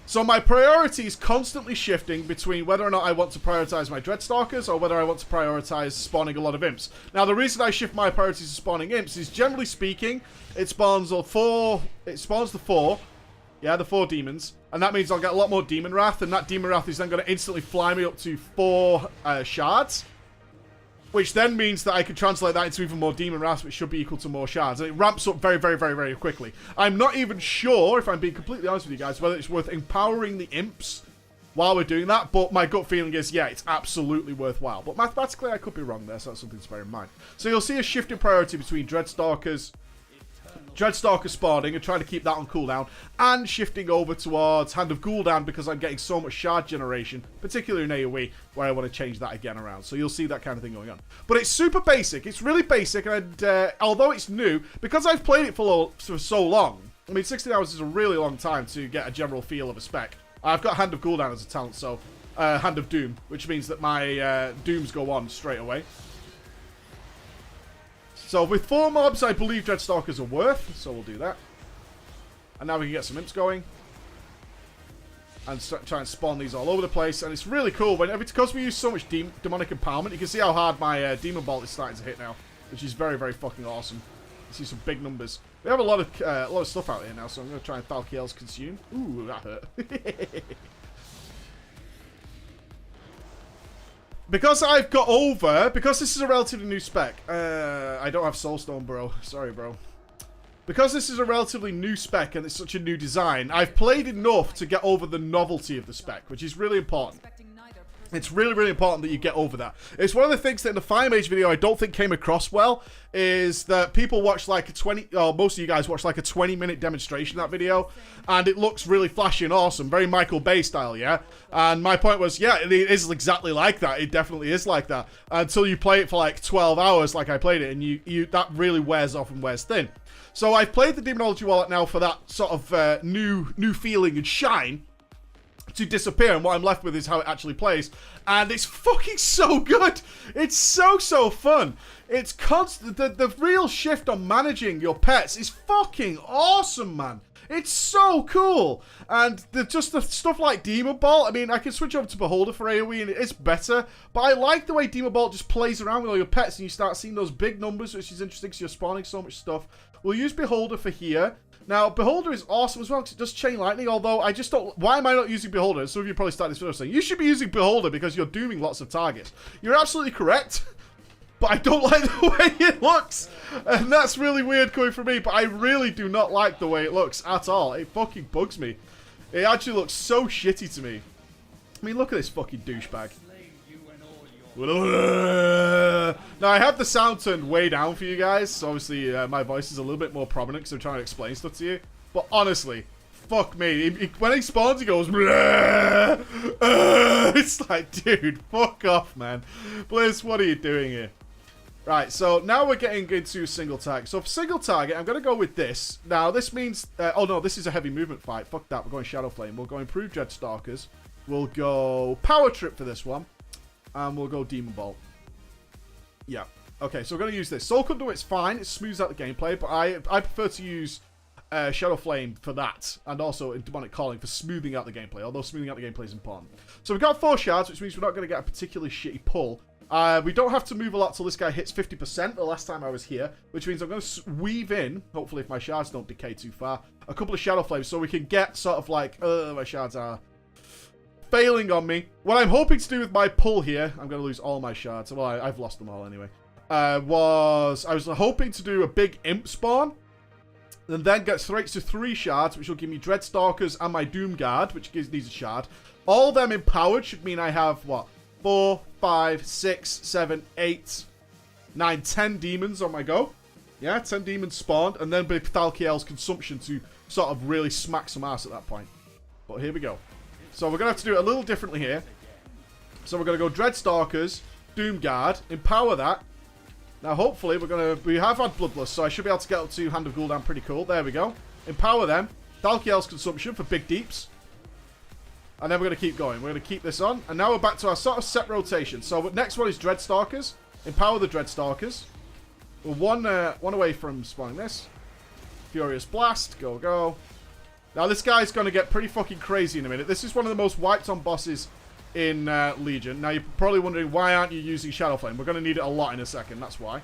So my priority is constantly shifting between whether or not I want to prioritize my Dreadstalkers or whether I want to prioritize spawning a lot of imps. Now, the reason I shift my priorities to spawning imps is, generally speaking, it spawns the 4. Yeah, the 4 demons. And that means I'll get a lot more Demon Wrath. And that Demon Wrath is then going to instantly fly me up to 4 shards. Which then means that I can translate that into even more Demon Wrath, which should be equal to more shards. And it ramps up very, very, very, very quickly. I'm not even sure, if I'm being completely honest with you guys, whether it's worth empowering the imps while we're doing that. But my gut feeling is, yeah, it's absolutely worthwhile. But mathematically, I could be wrong there, so that's something to bear in mind. So you'll see a shift in priority between Dreadstalker spawning and trying to keep that on cooldown, and shifting over towards Hand of Gul'dan because I'm getting so much shard generation, particularly in AoE, where I want to change that again around. So you'll see that kind of thing going on. But it's super basic. It's really basic, and although it's new, because I've played it for so long, I mean, 16 hours is a really long time to get a general feel of a spec. I've got Hand of Gul'dan as a talent, so Hand of Doom, which means that my Dooms go on straight away. So with 4 mobs, I believe Dreadstalkers are worth, so we'll do that. And now we can get some imps going. And try and spawn these all over the place. And it's really cool, because we use so much demonic empowerment, you can see how hard my Demon Bolt is starting to hit now. Which is very, very fucking awesome. You see some big numbers. We have a lot of stuff out here now, so I'm going to try and Thalkiel's Consume. Ooh, that hurt. Because I've got over, because this is a relatively new spec, I don't have Soulstone, bro. Sorry, bro. Because this is a relatively new spec and it's such a new design, I've played enough to get over the novelty of the spec, which is really important. It's really, really important that you get over that. It's one of the things that in the Fire Mage video I don't think came across well, is that people watch like a most of you guys watch like a 20-minute demonstration of that video, and it looks really flashy and awesome, very Michael Bay style, yeah? And my point was, yeah, it is exactly like that. It definitely is like that. Until you play it for like 12 hours like I played it, and that really wears off and wears thin. So I've played the Demonology Warlock now for that sort of new feeling and shine to disappear, and what I'm left with is how it actually plays, and it's fucking so good. It's so fun. It's constant. The real shift on managing your pets is fucking awesome, man. It's so cool. And just the stuff like Demon Bolt, I mean, I can switch over to Beholder for AoE and it's better, but I like the way Demon Bolt just plays around with all your pets and you start seeing those big numbers, which is interesting because you're spawning so much stuff. We'll use Beholder for here. Now, Beholder is awesome as well because it does Chain Lightning, although I just don't... Why am I not using Beholder? Some of you probably started this video saying, you should be using Beholder because you're dooming lots of targets. You're absolutely correct, but I don't like the way it looks. And that's really weird coming from me, but I really do not like the way it looks at all. It fucking bugs me. It actually looks so shitty to me. I mean, look at this fucking douchebag. Now, I have the sound turned way down for you guys, so obviously my voice is a little bit more prominent because I'm trying to explain stuff to you. But honestly, fuck me. When he spawns, he goes... It's like, dude, fuck off, man. Bliss, what are you doing here? Right, so now we're getting into single target. So for single target, I'm going to go with this. Now, this means... oh, no, this is a heavy movement fight. Fuck that. We're going Shadow Flame. We'll go Improved Dreadstalkers. We'll go Power Trip for this one. And we'll go Demon Bolt. Yeah. Okay, so we're going to use this. Soul Conduit's fine. It smooths out the gameplay. But I prefer to use Shadow Flame for that. And also Demonic Calling for smoothing out the gameplay. Although smoothing out the gameplay is important. So we've got 4 shards, which means we're not going to get a particularly shitty pull. We don't have to move a lot till this guy hits 50% the last time I was here, which means I'm going to weave in, hopefully if my shards don't decay too far, a couple of Shadow Flames so we can get sort of like, my shards are failing on me. What I'm hoping to do with my pull here, I'm going to lose all my shards, well, I've lost them all anyway, I was hoping to do a big Imp spawn, and then get straight to 3 shards, which will give me Dreadstalkers and my Doom Guard, which needs a shard. All of them empowered should mean I have, what, 4, 5, 6, 7, 8, 9, 10 demons on my go. Yeah, 10 demons spawned, and then with Thalkiel's consumption to sort of really smack some ass at that point. But here we go. So we're going to have to do it a little differently here. So we're going to go Dreadstalkers, Doom Guard, empower that. Now hopefully we have had Bloodlust, so I should be able to get up to Hand of Gul'dan pretty cool. There we go. Empower them. Thalkiel's consumption for big deeps. And then we're going to keep going. We're going to keep this on. And now we're back to our sort of set rotation. So next one is Dreadstalkers. Empower the Dreadstalkers. We're one away from spawning this. Furious Blast. Go, go. Now this guy's going to get pretty fucking crazy in a minute. This is one of the most wiped on bosses in Legion. Now you're probably wondering, why aren't you using Shadow Flame? We're going to need it a lot in a second. That's why.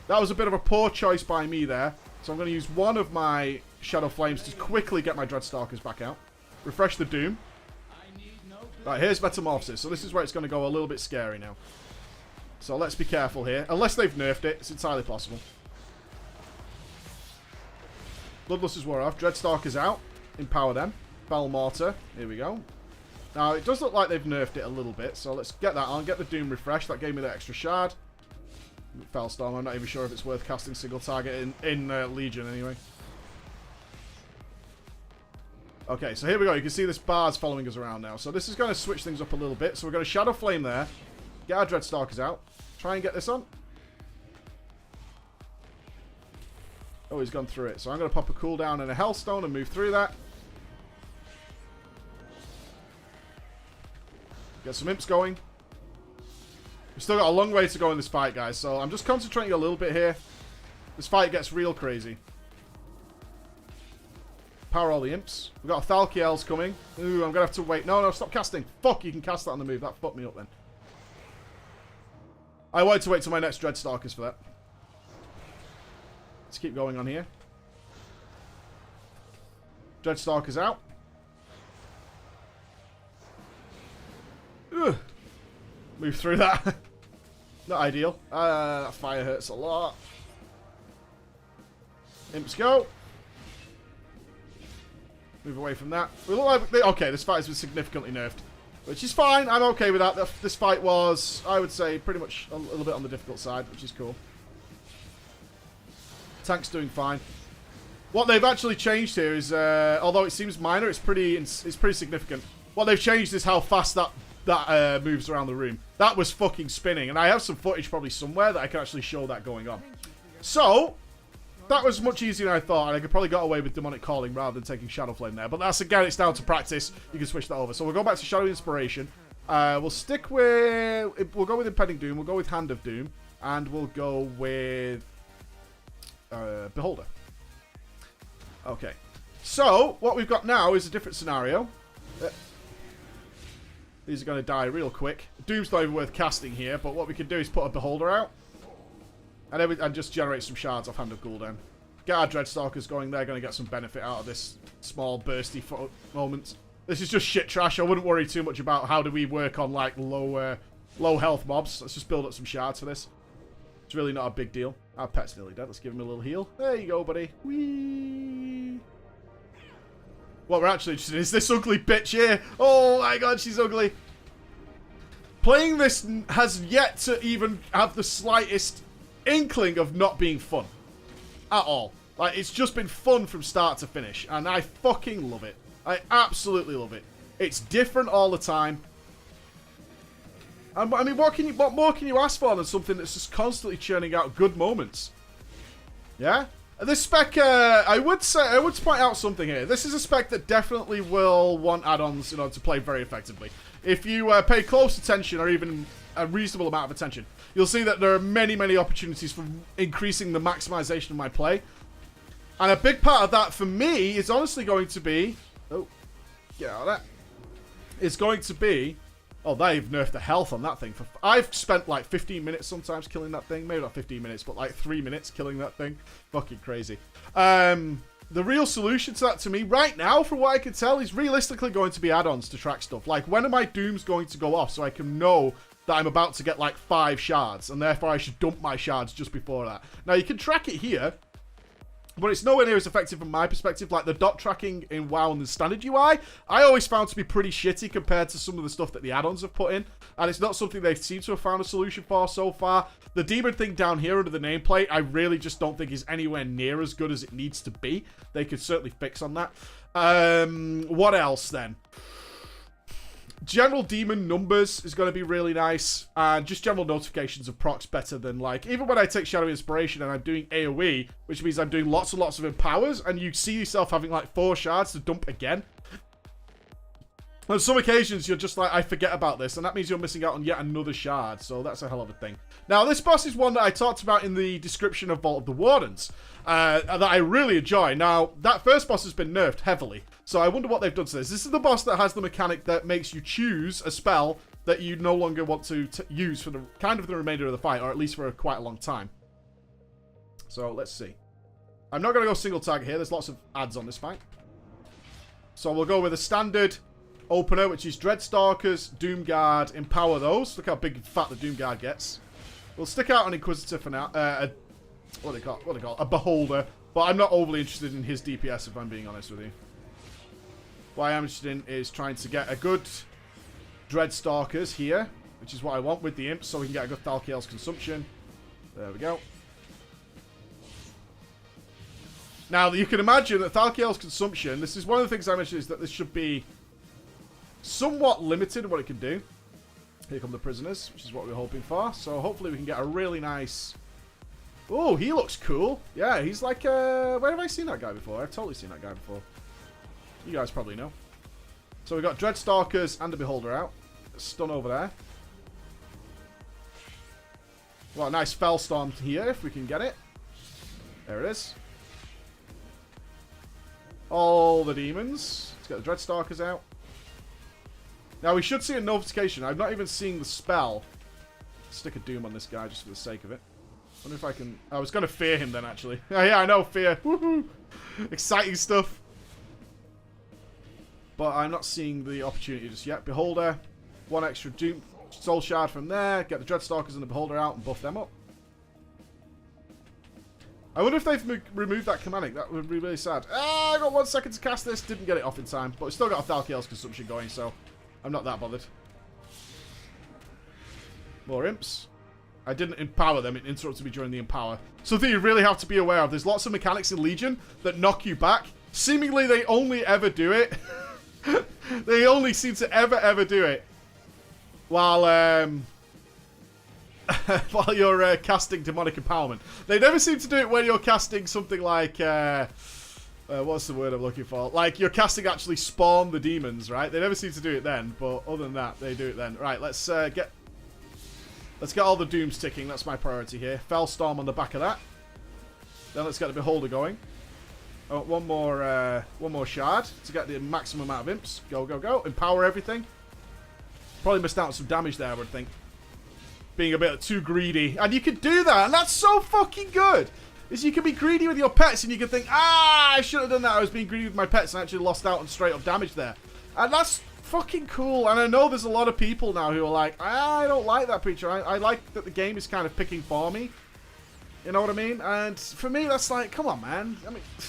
That was a bit of a poor choice by me there. So I'm going to use one of my Shadow Flames to quickly get my Dreadstalkers back out. Refresh the Doom. Right, here's Metamorphosis. So this is where it's going to go a little bit scary now. So let's be careful here. Unless they've nerfed it, it's entirely possible. Bloodlust is wore off. Dreadstalkers out. Empower them. Fell Mortar. Here we go. Now, it does look like they've nerfed it a little bit. So let's get that on. Get the Doom refreshed. That gave me the extra shard. Fellstorm. I'm not even sure if it's worth casting single target in Legion anyway. Okay, so here we go. You can see this bar's following us around now. So this is going to switch things up a little bit. So we're going to Shadow Flame there. Get our Dreadstalkers out. Try and get this on. Oh, he's gone through it. So I'm going to pop a cooldown and a Hellstone and move through that. Get some imps going. We've still got a long way to go in this fight, guys. So I'm just concentrating a little bit here. This fight gets real crazy. Power all the imps. We've got Thalkiel's coming. Ooh, I'm going to have to wait. No, stop casting. Fuck, you can cast that on the move. That fucked me up then. I wanted to wait till my next Dreadstalkers for that. Let's keep going on here. Dreadstalkers out. Ugh. Move through that. Not ideal. That fire hurts a lot. Imps go. Move away from that. We look like okay, this fight has been significantly nerfed, which is fine. I'm okay with that. This fight was, I would say, pretty much a little bit on the difficult side, which is cool. Tank's doing fine. What they've actually changed here is, although it seems minor, it's pretty significant. What they've changed is how fast that moves around the room. That was fucking spinning, and I have some footage probably somewhere that I can actually show that going on. So that was much easier than I thought, and I could probably got away with Demonic Calling rather than taking Shadow Flame there. But that's, again, it's down to practice. You can switch that over. So we'll go back to Shadow Inspiration. We'll stick with... We'll go with Impending Doom. We'll go with Hand of Doom. And we'll go with... Beholder. Okay. So, what we've and now is a different scenario. These are going to die real quick. Doom's not even worth casting here, but what we can do is put a Beholder out. And then just generate some shards off Hand of Gul'dan. Get our Dreadstalkers going. They're going to get some benefit out of this small bursty moment. This is just shit trash. I wouldn't worry too much about how do we work on like low health mobs. Let's just build up some shards for this. It's really not a big deal. Our pet's nearly dead. Let's give him a little heal. There you go, buddy. Whee! What we're actually interested in is this ugly bitch here. Oh my god, she's ugly. Playing this has yet to even have the slightest inkling of not being fun at all. Like, it's just been fun from start to finish, and I fucking love it. I absolutely love it. It's different all the time. And I mean, what more can you ask for than something that's just constantly churning out good moments? Yeah? This spec, I would point out something here. This is a spec that definitely will want add-ons in order to play very effectively. If you pay close attention, or even a reasonable amount of attention, you'll see that there are many, many opportunities for increasing the maximization of my play. And a big part of that, for me, is honestly going to be... Oh, get out of that. It's going to be... Oh, they've nerfed the health on that thing. I've spent like 15 minutes sometimes killing that thing. Maybe not 15 minutes, but like 3 minutes killing that thing. Fucking crazy. The real solution to that, to me, right now, from what I can tell, is realistically going to be add-ons to track stuff. Like, when are my dooms going to go off so I can know that I'm about to get like 5 shards, and therefore I should dump my shards just before that. Now, you can track it here, but it's nowhere near as effective from my perspective. Like, the dot tracking in WoW and the standard UI, I always found to be pretty shitty compared to some of the stuff that the add-ons have put in. And it's not something they seem to have found a solution for so far. The demon thing down here under the nameplate, I really just don't think is anywhere near as good as it needs to be. They could certainly fix on that. What else then? General demon numbers is going to be really nice, and just general notifications of procs better than, like, even when I take Shadow Inspiration and I'm doing AoE, which means I'm doing lots and lots of empowers, and you see yourself having like 4 shards to dump again. On some occasions, you're just like, I forget about this, and that means you're missing out on yet another shard, so that's a hell of a thing. Now, this boss is one that I talked about in the description of Vault of the Wardens, that I really enjoy. Now, that first boss has been nerfed heavily, so I wonder what they've done to this. This is the boss that has the mechanic that makes you choose a spell that you no longer want to use for the the remainder of the fight, or at least for quite a long time. So, let's see. I'm not going to go single target here. There's lots of ads on this fight. So, we'll go with a standard opener, which is Dreadstalkers, Doomguard, empower those. Look how big and fat the Doomguard gets. We'll stick out an Inquisitor for now. What do they call it? A Beholder. But I'm not overly interested in his DPS, if I'm being honest with you. What I am interested in is trying to get a good Dreadstalkers here, which is what I want with the Imps, so we can get a good Thalkiel's consumption. There we go. Now, you can imagine that Thalkiel's consumption, this is one of the things I mentioned, is that this should be somewhat limited in what it can do. Here come the prisoners, which is what we're hoping for. So hopefully we can get a really nice... Oh, he looks cool. Yeah, he's like... Where have I seen that guy before? I've totally seen that guy before. You guys probably know. So we've got Dreadstalkers and a Beholder out. Stun over there. Well, a nice Fellstorm here, if we can get it. There it is. All the demons. Let's get the Dreadstalkers out. Now, we should see a notification. I'm not even seeing the spell. Stick a Doom on this guy just for the sake of it. Wonder if I can... I was going to fear him then, actually. Oh, yeah, I know, fear. Woohoo! Exciting stuff. But I'm not seeing the opportunity just yet. Beholder. 1 extra Doom Soul Shard from there. Get the Dreadstalkers and the Beholder out and buff them up. I wonder if they've removed that commanding. That would be really sad. Ah, I got 1 second to cast this. Didn't get it off in time. But it's still got a Thalkiel's consumption going, so... I'm not that bothered. More imps. I didn't empower them. It interrupted me during the empower. Something you really have to be aware of. There's lots of mechanics in Legion that knock you back. Seemingly, they only ever do it. They only seem to ever do it while while you're casting demonic empowerment. They never seem to do it when you're casting something like... what's the word I'm looking for? Like, you're casting actually spawn the demons, right? They never seem to do it then, but other than that, they do it then. Right, let's get all the dooms ticking. That's my priority here. Fellstorm on the back of that. Then let's get the Beholder going. Oh, one more shard to get the maximum amount of imps. Go, go, go. Empower everything. Probably missed out on some damage there, I would think. Being a bit too greedy. And you can do that, and that's so fucking good. Is you can be greedy with your pets and you can think, I should have done that. I was being greedy with my pets and actually lost out on straight up damage there. And that's fucking cool. And I know there's a lot of people now who are like, I don't like that feature. I like that the game is kind of picking for me. You know what I mean? And for me, that's like, come on, man. I mean, you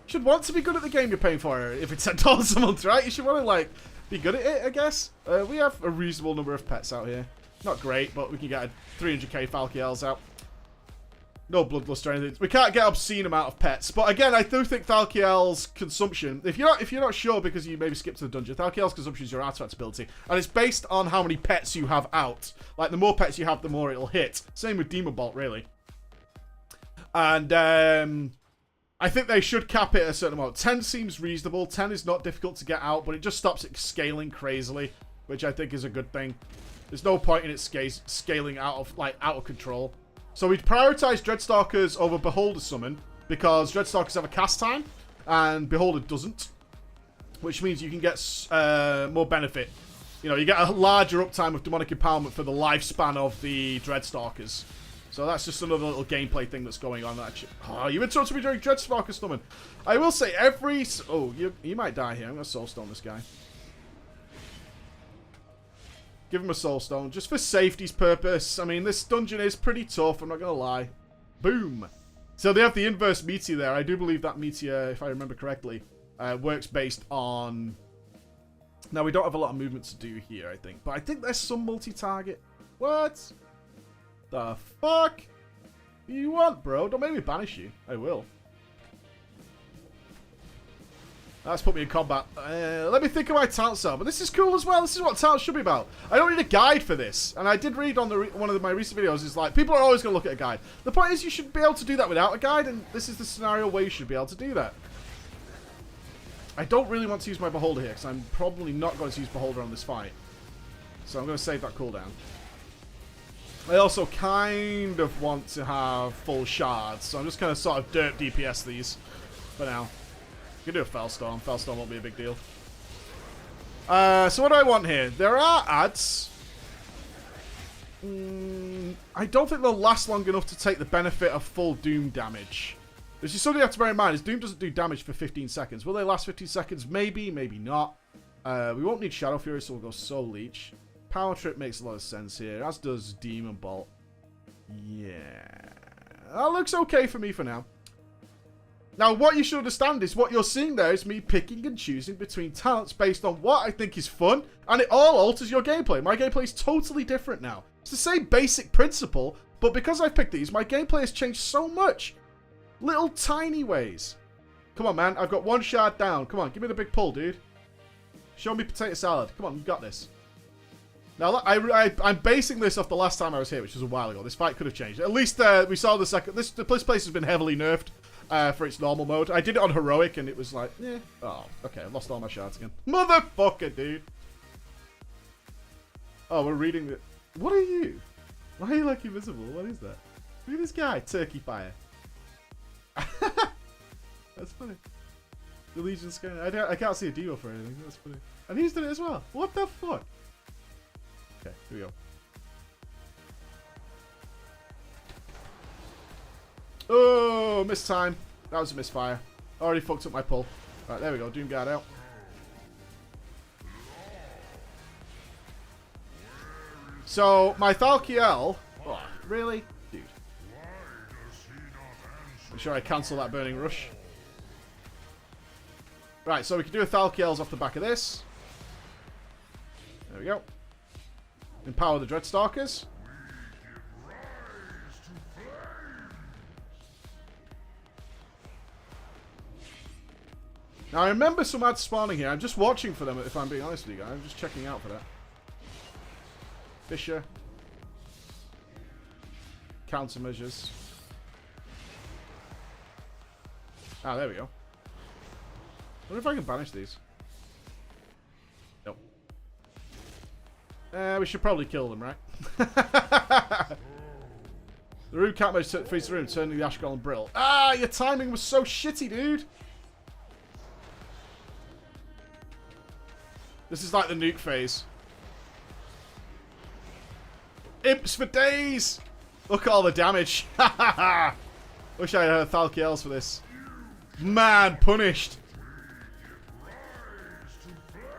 should want to be good at the game you're paying for if it's $10 a month, right? You should want to, like, be good at it, I guess. We have a reasonable number of pets out here. Not great, but we can get a 300k Falkiels out. No bloodlust or anything. We can't get obscene amount of pets. But again, I do think Thalkiel's consumption, if you're not sure because you maybe skipped to the dungeon, Thalkiel's consumption is your artifact ability. And it's based on how many pets you have out. Like, the more pets you have, the more it'll hit. Same with Demon Bolt, really. And I think they should cap it at a certain amount. 10 seems reasonable. 10 is not difficult to get out, but it just stops it scaling crazily, which I think is a good thing. There's no point in it scaling out of control. So we'd prioritize Dreadstalkers over Beholder Summon, because Dreadstalkers have a cast time, and Beholder doesn't. Which means you can get more benefit. You know, you get a larger uptime of Demonic Empowerment for the lifespan of the Dreadstalkers. So that's just another little gameplay thing that's going on. Actually. Oh, you interrupted me during Dreadstalker Summon. I will say every... Oh, you might die here. I'm going to Soulstone this guy. Give him a Soulstone. Just for safety's purpose. I mean, this dungeon is pretty tough. I'm not going to lie. Boom. So they have the inverse meteor there. I do believe that meteor, if I remember correctly, works based on... Now, we don't have a lot of movement to do here, I think. But I think there's some multi-target. What? The fuck? You want, bro? Don't make me banish you. I will. That's put me in combat. Let me think of my talent cell. But this is cool as well. This is what talent should be about. I don't need a guide for this. And I did read on one of my recent videos, is like, people are always going to look at a guide. The point is, you should be able to do that without a guide, and this is the scenario where you should be able to do that. I don't really want to use my Beholder here, because I'm probably not going to use Beholder on this fight. So I'm going to save that cooldown. I also kind of want to have full shards, so I'm just going to sort of dirt DPS these for now. You can do a Fellstorm. Fellstorm won't be a big deal. So what do I want here? There are ads. I don't think they'll last long enough to take the benefit of full Doom damage. There's just something you have to bear in mind, is Doom doesn't do damage for 15 seconds. Will they last 15 seconds? Maybe, maybe not. We won't need Shadow Fury, so we'll go Soul Leech. Power Trip makes a lot of sense here, as does Demon Bolt. Yeah. That looks okay for me for now. Now, what you should understand is what you're seeing there is me picking and choosing between talents based on what I think is fun, and it all alters your gameplay. My gameplay is totally different now. It's the same basic principle, but because I've picked these, my gameplay has changed so much. Little tiny ways. Come on, man. I've got one shard down. Come on, give me the big pull, dude. Show me potato salad. Come on, we've got this. Now, I'm basing this off the last time I was here, which was a while ago. This fight could have changed. At least we saw the second... This place has been heavily nerfed for its normal mode. I did it on Heroic, and it was like, eh. Oh, okay. I lost all my shards again. Motherfucker, dude. Oh, we're reading the... What are you? Why are you, like, invisible? What is that? Look at this guy. Turkey Fire. That's funny. The Legion Sky. I can't see a debuff or anything. That's funny. And he's done it as well. What the fuck? Okay, here we go. Oh, missed time. That was a misfire. Already fucked up my pull. Right, there we go. Doom Guard out. So, my Thalkiel... Oh, really? Dude. I'm sure I cancel that Burning Rush. Right, so we can do a Thalkiel's off the back of this. There we go. Empower the Dreadstalkers. Now, I remember some ads spawning here. I'm just watching for them, if I'm being honest with you guys. I'm just checking out for that. Fisher. Countermeasures. Ah, there we go. I wonder if I can banish these. Nope. We should probably kill them, right? The room can't manage to freeze the room, turning the Ash Golem brittle. Ah, your timing was so shitty, dude. This is like the nuke phase. Imps for days! Look at all the damage. Wish I had Thalkiels for this. Man, punished.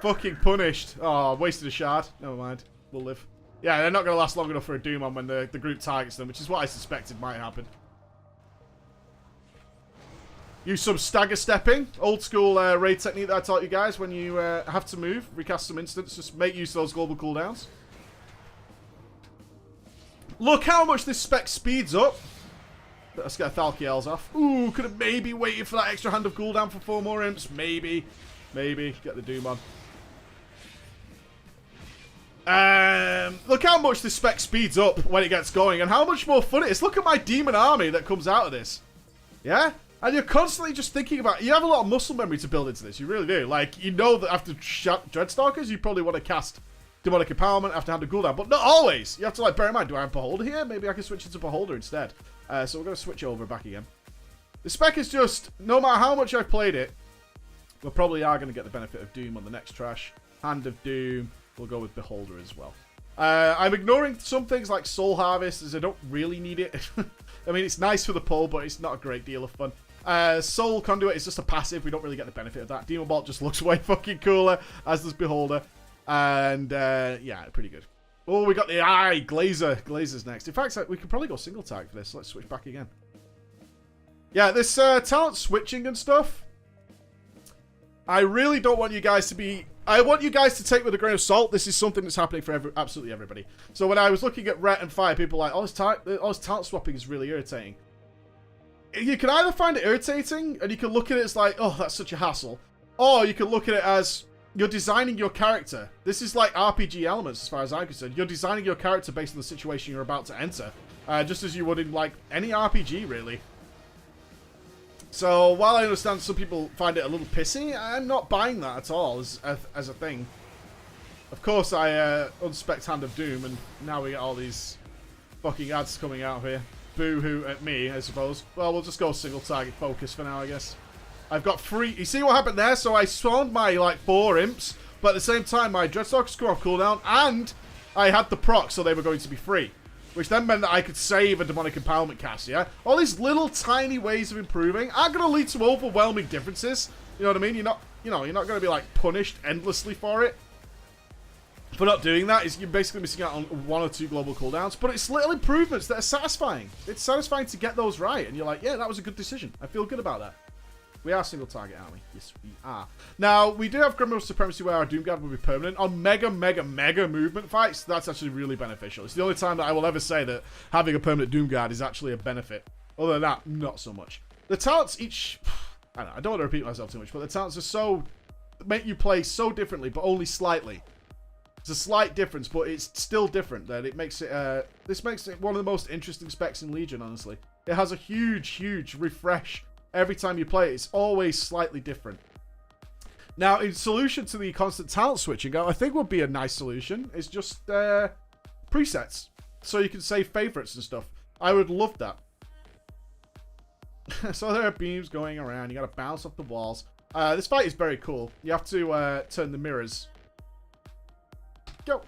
Fucking punished. Oh, wasted a shard. Never mind. We'll live. Yeah, they're not going to last long enough for a Doom on when the group targets them, which is what I suspected might happen. Use some stagger stepping. Old school raid technique that I taught you guys when you have to move. Recast some instants. Just make use of those global cooldowns. Look how much this spec speeds up. Let's get Thalkiel's off. Ooh, could have maybe waited for that extra hand of cooldown for 4 more imps. Maybe. Maybe. Get the Doom on. Look how much this spec speeds up when it gets going and how much more fun it is. Look at my demon army that comes out of this. Yeah? And you're constantly just thinking about... You have a lot of muscle memory to build into this. You really do. Like, you know that after Dreadstalkers, you probably want to cast Demonic Empowerment after hand of cooldown. But not always. You have to, like, bear in mind, do I have Beholder here? Maybe I can switch into Beholder instead. So we're going to switch over back again. The spec is just... No matter how much I've played it, we probably are going to get the benefit of Doom on the next trash. Hand of Doom... We'll go with Beholder as well. I'm ignoring some things like Soul Harvest as I don't really need it. I mean, it's nice for the pull, but it's not a great deal of fun. Soul Conduit is just a passive. We don't really get the benefit of that. Demon Bolt just looks way fucking cooler, as does Beholder. And, yeah, pretty good. Oh, we got the Eye Glazer. Glazer's next. In fact, we could probably go single target for this. Let's switch back again. Yeah, this talent switching and stuff. I really don't want you guys to be... I want you guys to take with a grain of salt. This is something that's happening for absolutely everybody. So when I was looking at Ret and Fire, people were like, oh, this talent swapping is really irritating. You can either find it irritating, and you can look at it as like, oh, that's such a hassle. Or you can look at it as, you're designing your character. This is like RPG elements as far as I'm concerned. You're designing your character based on the situation you're about to enter. Just as you would in like any RPG, really. So, while I understand some people find it a little pissy, I'm not buying that at all as a thing. Of course, I unspec'd Hand of Doom, and now we get all these fucking ads coming out here. Boo-hoo at me, I suppose. Well, we'll just go single target focus for now, I guess. I've got 3... You see what happened there? So I spawned my, like, 4 imps, but at the same time, my Dreadstalkers come off cooldown, and I had the proc, so they were going to be free. Which then meant that I could save a Demonic Empowerment cast, yeah? All these little tiny ways of improving aren't going to lead to overwhelming differences. You know what I mean? You're not going to be, like, punished endlessly for it. For not doing that, you're basically missing out on 1 or 2 global cooldowns. But it's little improvements that are satisfying. It's satisfying to get those right. And you're like, yeah, that was a good decision. I feel good about that. We are single target, aren't we? Yes, we are. Now, we do have Criminal Supremacy where our Doom Guard will be permanent. On mega movement fights, that's actually really beneficial. It's the only time that I will ever say that having a permanent Doom Guard is actually a benefit. Other than that, not so much. The talents each... I don't want to repeat myself too much, but the talents are so... make you play so differently, but only slightly. It's a slight difference, but it's still different. That it makes it... this makes it one of the most interesting specs in Legion, honestly. It has a huge refresh. Every time you play it, it's always slightly different. Now, in solution to the constant talent switching, I think would be a nice solution. It's just presets. So you can save favorites and stuff. I would love that. So there are beams going around. You got to bounce off the walls. This fight is very cool. You have to turn the mirrors. Go.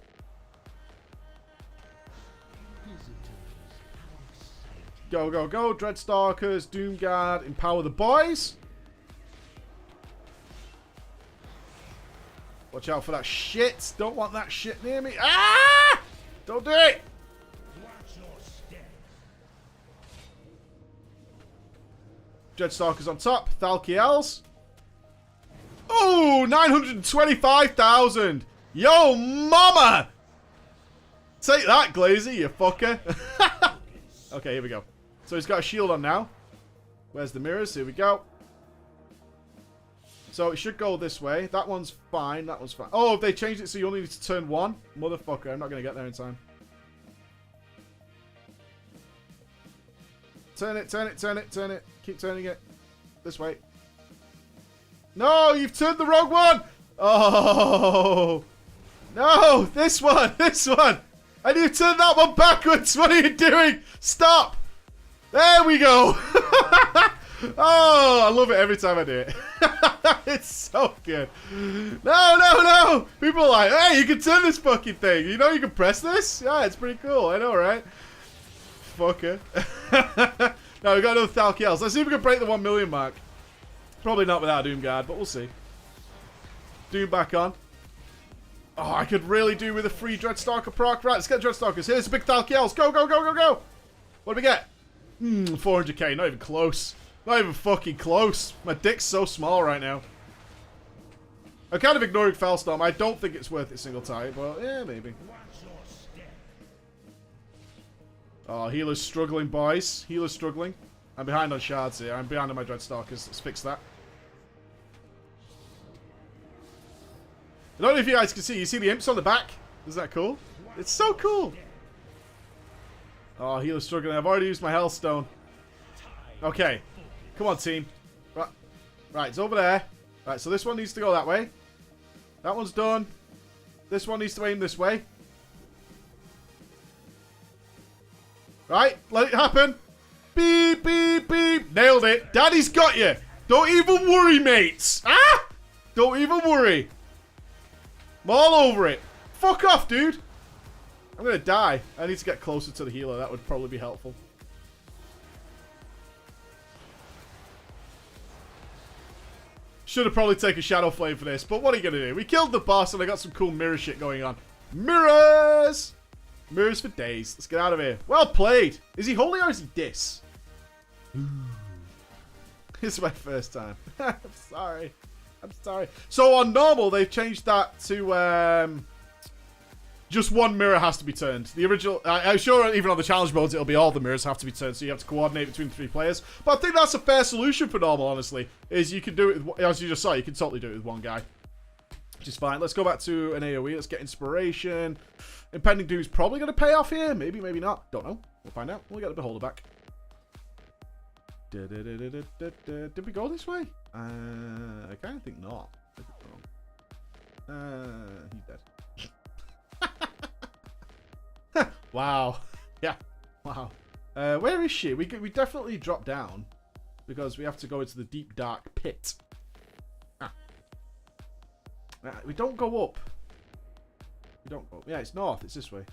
Go, Dreadstalkers, Doom Guard, empower the boys. Watch out for that shit. Don't want that shit near me. Ah! Don't do it. Dreadstalkers on top. Thalkiels. Oh, 925,000. Yo, mama. Take that, Glazer, you fucker. Okay, here we go. So he's got a shield on now. Where's the mirrors? Here we go. So it should go this way. That one's fine. That one's fine. Oh, they changed it so you only need to turn 1? Motherfucker, I'm not going to get there in time. Turn it. Keep turning it. This way. No, you've turned the wrong one! Oh! No, this one! And you turned that one backwards! What are you doing? Stop! There we go! Oh, I love it every time I do it. It's so good. No! People are like, hey, you can turn this fucking thing. You know you can press this? Yeah, it's pretty cool. I know, right? Fucker. Now we got another Thalkiels. Let's see if we can break the 1 million mark. Probably not without Doom Guard, but we'll see. Doom back on. Oh, I could really do with a free Dreadstalker proc. Right, let's get Dreadstalkers. Here's a big Thalkiels. Go! What do we get? 400k. Not even close. Not even fucking close. My dick's so small right now. I'm kind of ignoring Fellstorm. I don't think it's worth it single target, but yeah, maybe. Oh, healer's struggling, boys. Healer's struggling. I'm behind on shards here. I'm behind on my Dreadstalkers. Let's fix that. I don't know if you guys can see. You see the imps on the back? Isn't that cool? It's so cool. Oh, healer's struggling. I've already used my Hellstone. Okay. Come on, team. Right, it's over there. Right, so this one needs to go that way. That one's done. This one needs to aim this way. Right, let it happen. Beep, beep, beep. Nailed it. Daddy's got you. Don't even worry, mates. Ah! Don't even worry. I'm all over it. Fuck off, dude. I'm going to die. I need to get closer to the healer. That would probably be helpful. Should have probably taken Shadow Flame for this, but what are you going to do? We killed the boss and I got some cool mirror shit going on. Mirrors! Mirrors for days. Let's get out of here. Well played. Is he holy or is he dis? This is my first time. I'm sorry. I'm sorry. So on normal, they've changed that to just one mirror has to be turned. The original, I'm sure even on the challenge modes, it'll be all the mirrors have to be turned, so you have to coordinate between 3 players. But I think that's a fair solution for normal, honestly. Is you can do it, with, as you just saw, you can totally do it with one guy. Which is fine. Let's go back to an AoE. Let's get inspiration. Impending Doom is probably going to pay off here. Maybe, maybe not. Don't know. We'll find out. We'll get the Beholder back. Did we go this way? I kind of think not. I think wrong. He's dead. Wow. Yeah. Wow. Where is she? We definitely drop down because we have to go into the deep dark pit. We don't go up. We don't go up. Yeah, it's north. It's this way.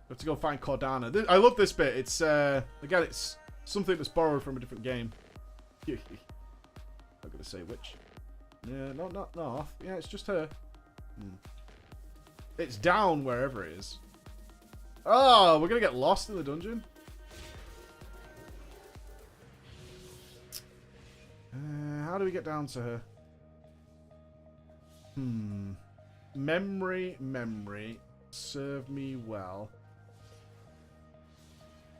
We have to go find Cordana. I love this bit. It's again, it's something that's borrowed from a different game. I'm gonna say which. Yeah, no, not north. Yeah, it's just her. It's down wherever it is. Oh, we're gonna get lost in the dungeon. How do we get down to her? Memory. Serve me well.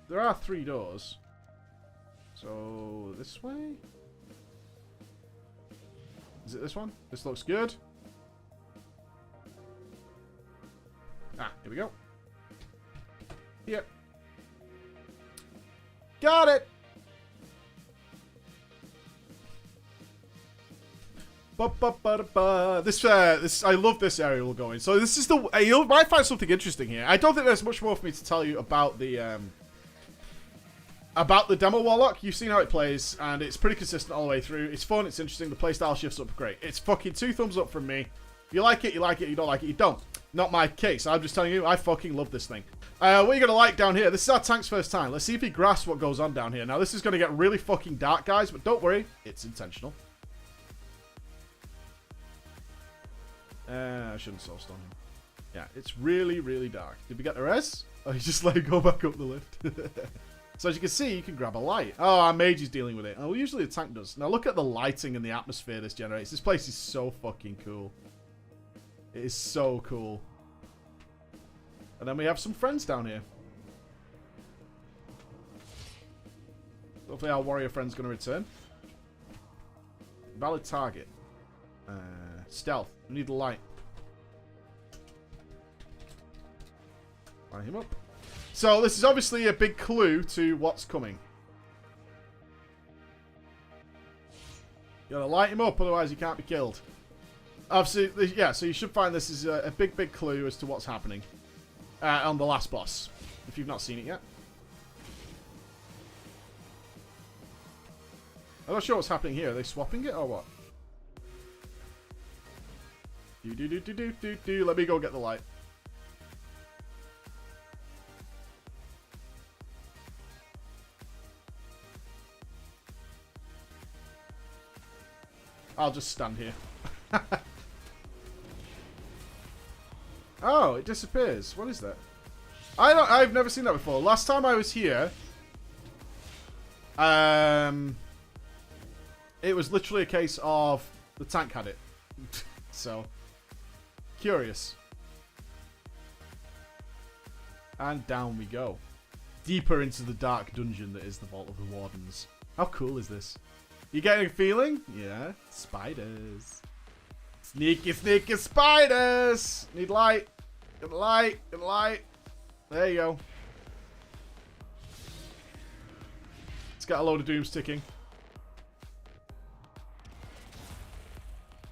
There are 3 doors. So, this way? Is it this one? This looks good. Here we go. Yep. Got it! This I love this area we'll go in. So this is the you might find something interesting here. I don't think there's much more for me to tell you about the demo Warlock. You've seen how it plays, and it's pretty consistent all the way through. It's fun, it's interesting, the playstyle shifts up great. It's fucking 2 thumbs up from me. If you like it, you like it. You don't like it, you don't. Not my case. I'm just telling you, I fucking love this thing. What are you going to like down here? This is our tank's first time. Let's see if he grasps what goes on down here. Now, this is going to get really fucking dark, guys, but don't worry. It's intentional. I shouldn't soul stone him. Yeah, it's really, really dark. Did we get the res? Oh, he just let it go back up the lift. So as you can see, you can grab a light. Oh, our mage is dealing with it. Oh, usually the tank does. Now look at the lighting and the atmosphere this generates. This place is so fucking cool. It is so cool. And then we have some friends down here. Hopefully our warrior friend's going to return. Valid target. Stealth. We need the light. Line him up. So this is obviously a big clue to what's coming. You gotta light him up, otherwise he can't be killed. Obviously, yeah, so you should find this is a big clue as to what's happening on the last boss, if you've not seen it yet. I'm not sure what's happening here. Are they swapping it or what? Let me go get the light. I'll just stand here. Oh, it disappears. What is that? I've never seen that before. Last time I was here, it was literally a case of the tank had it. So, curious. And down we go. deeper into the dark dungeon that is the Vault of the Wardens. How cool is this? You getting a feeling? Yeah. Spiders. Sneaky, sneaky spiders! Need light. Get light. Get light. There you go. It's got a load of dooms ticking.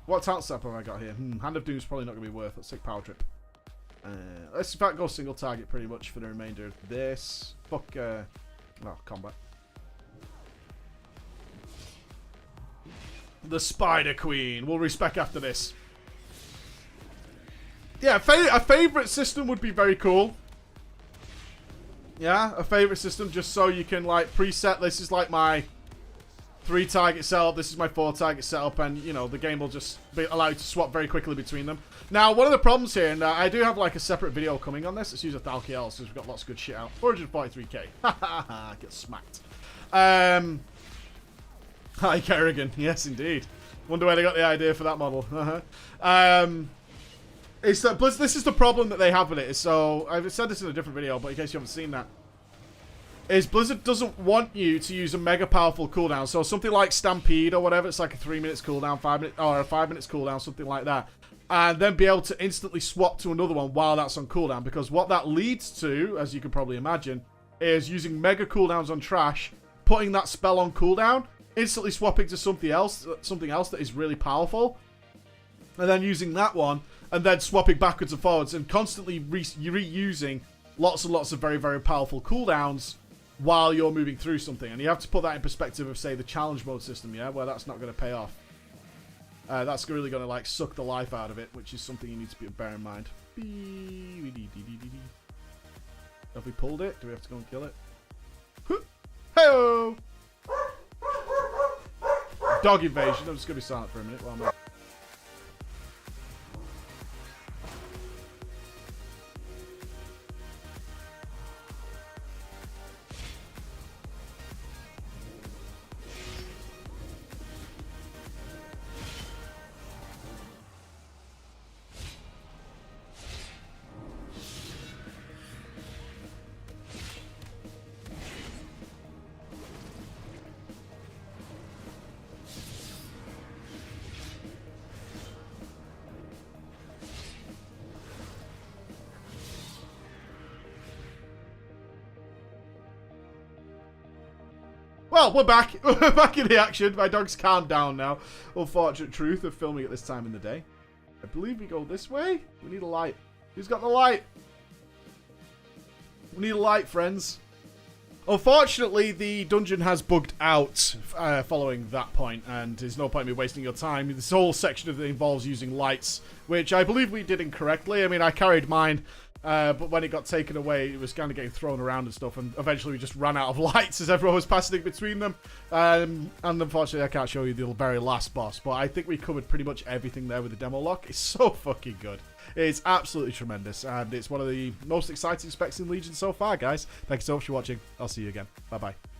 What talent step have I got here? Hand of Doom's probably not going to be worth. Let's take Power Trip. Let's in fact go single target pretty much for the remainder of this. Fuck, combat. The Spider Queen. We'll respec after this. Yeah, a favourite system would be very cool. Yeah, a favourite system just so you can like preset. This is like my 3 target setup. This is my 4 target setup, and you know the game will just allow you to swap very quickly between them. Now, one of the problems here, and I do have like a separate video coming on this. Let's use a Thalkiel, so we've got lots of good shit out. 443k. Get smacked. Hi, Kerrigan. Yes, indeed. Wonder where they got the idea for that model. It's that this is the problem that they have with it. So I've said this in a different video, but in case you haven't seen that, is Blizzard doesn't want you to use a mega powerful cooldown. So something like Stampede or whatever, it's like a 3 minutes cooldown, 5 minutes, or a 5 minutes cooldown, something like that, and then be able to instantly swap to another one while that's on cooldown. Because what that leads to, as you can probably imagine, is using mega cooldowns on trash, putting that spell on cooldown, instantly swapping to something else that is really powerful, and then using that one, and then swapping backwards and forwards, and constantly reusing lots and lots of very, very powerful cooldowns while you're moving through something. And you have to put that in perspective of, say, the challenge mode system, yeah, where that's not going to pay off. That's really going to, like, suck the life out of it, which is something you need to bear in mind. Have we pulled it? Do we have to go and kill it? Hey-oh! Dog invasion. I'm just going to be silent for a minute while I'm... Well, we're back. We're back in the action. My dog's calmed down now. Unfortunate truth of filming at this time in the day. I believe we go this way. We need a light. Who's got the light? We need a light, friends. Unfortunately, the dungeon has bugged out following that point, and there's no point in me wasting your time. This whole section of it involves using lights, which I believe we did incorrectly. I mean, I carried mine, but when it got taken away, it was kind of getting thrown around and stuff, and eventually we just ran out of lights as everyone was passing between them. And unfortunately, I can't show you the very last boss, but I think we covered pretty much everything there with the Demonology. It's so fucking good. It's absolutely tremendous, and it's one of the most exciting specs in Legion so far, guys. Thank you so much for watching. I'll see you again. Bye-bye.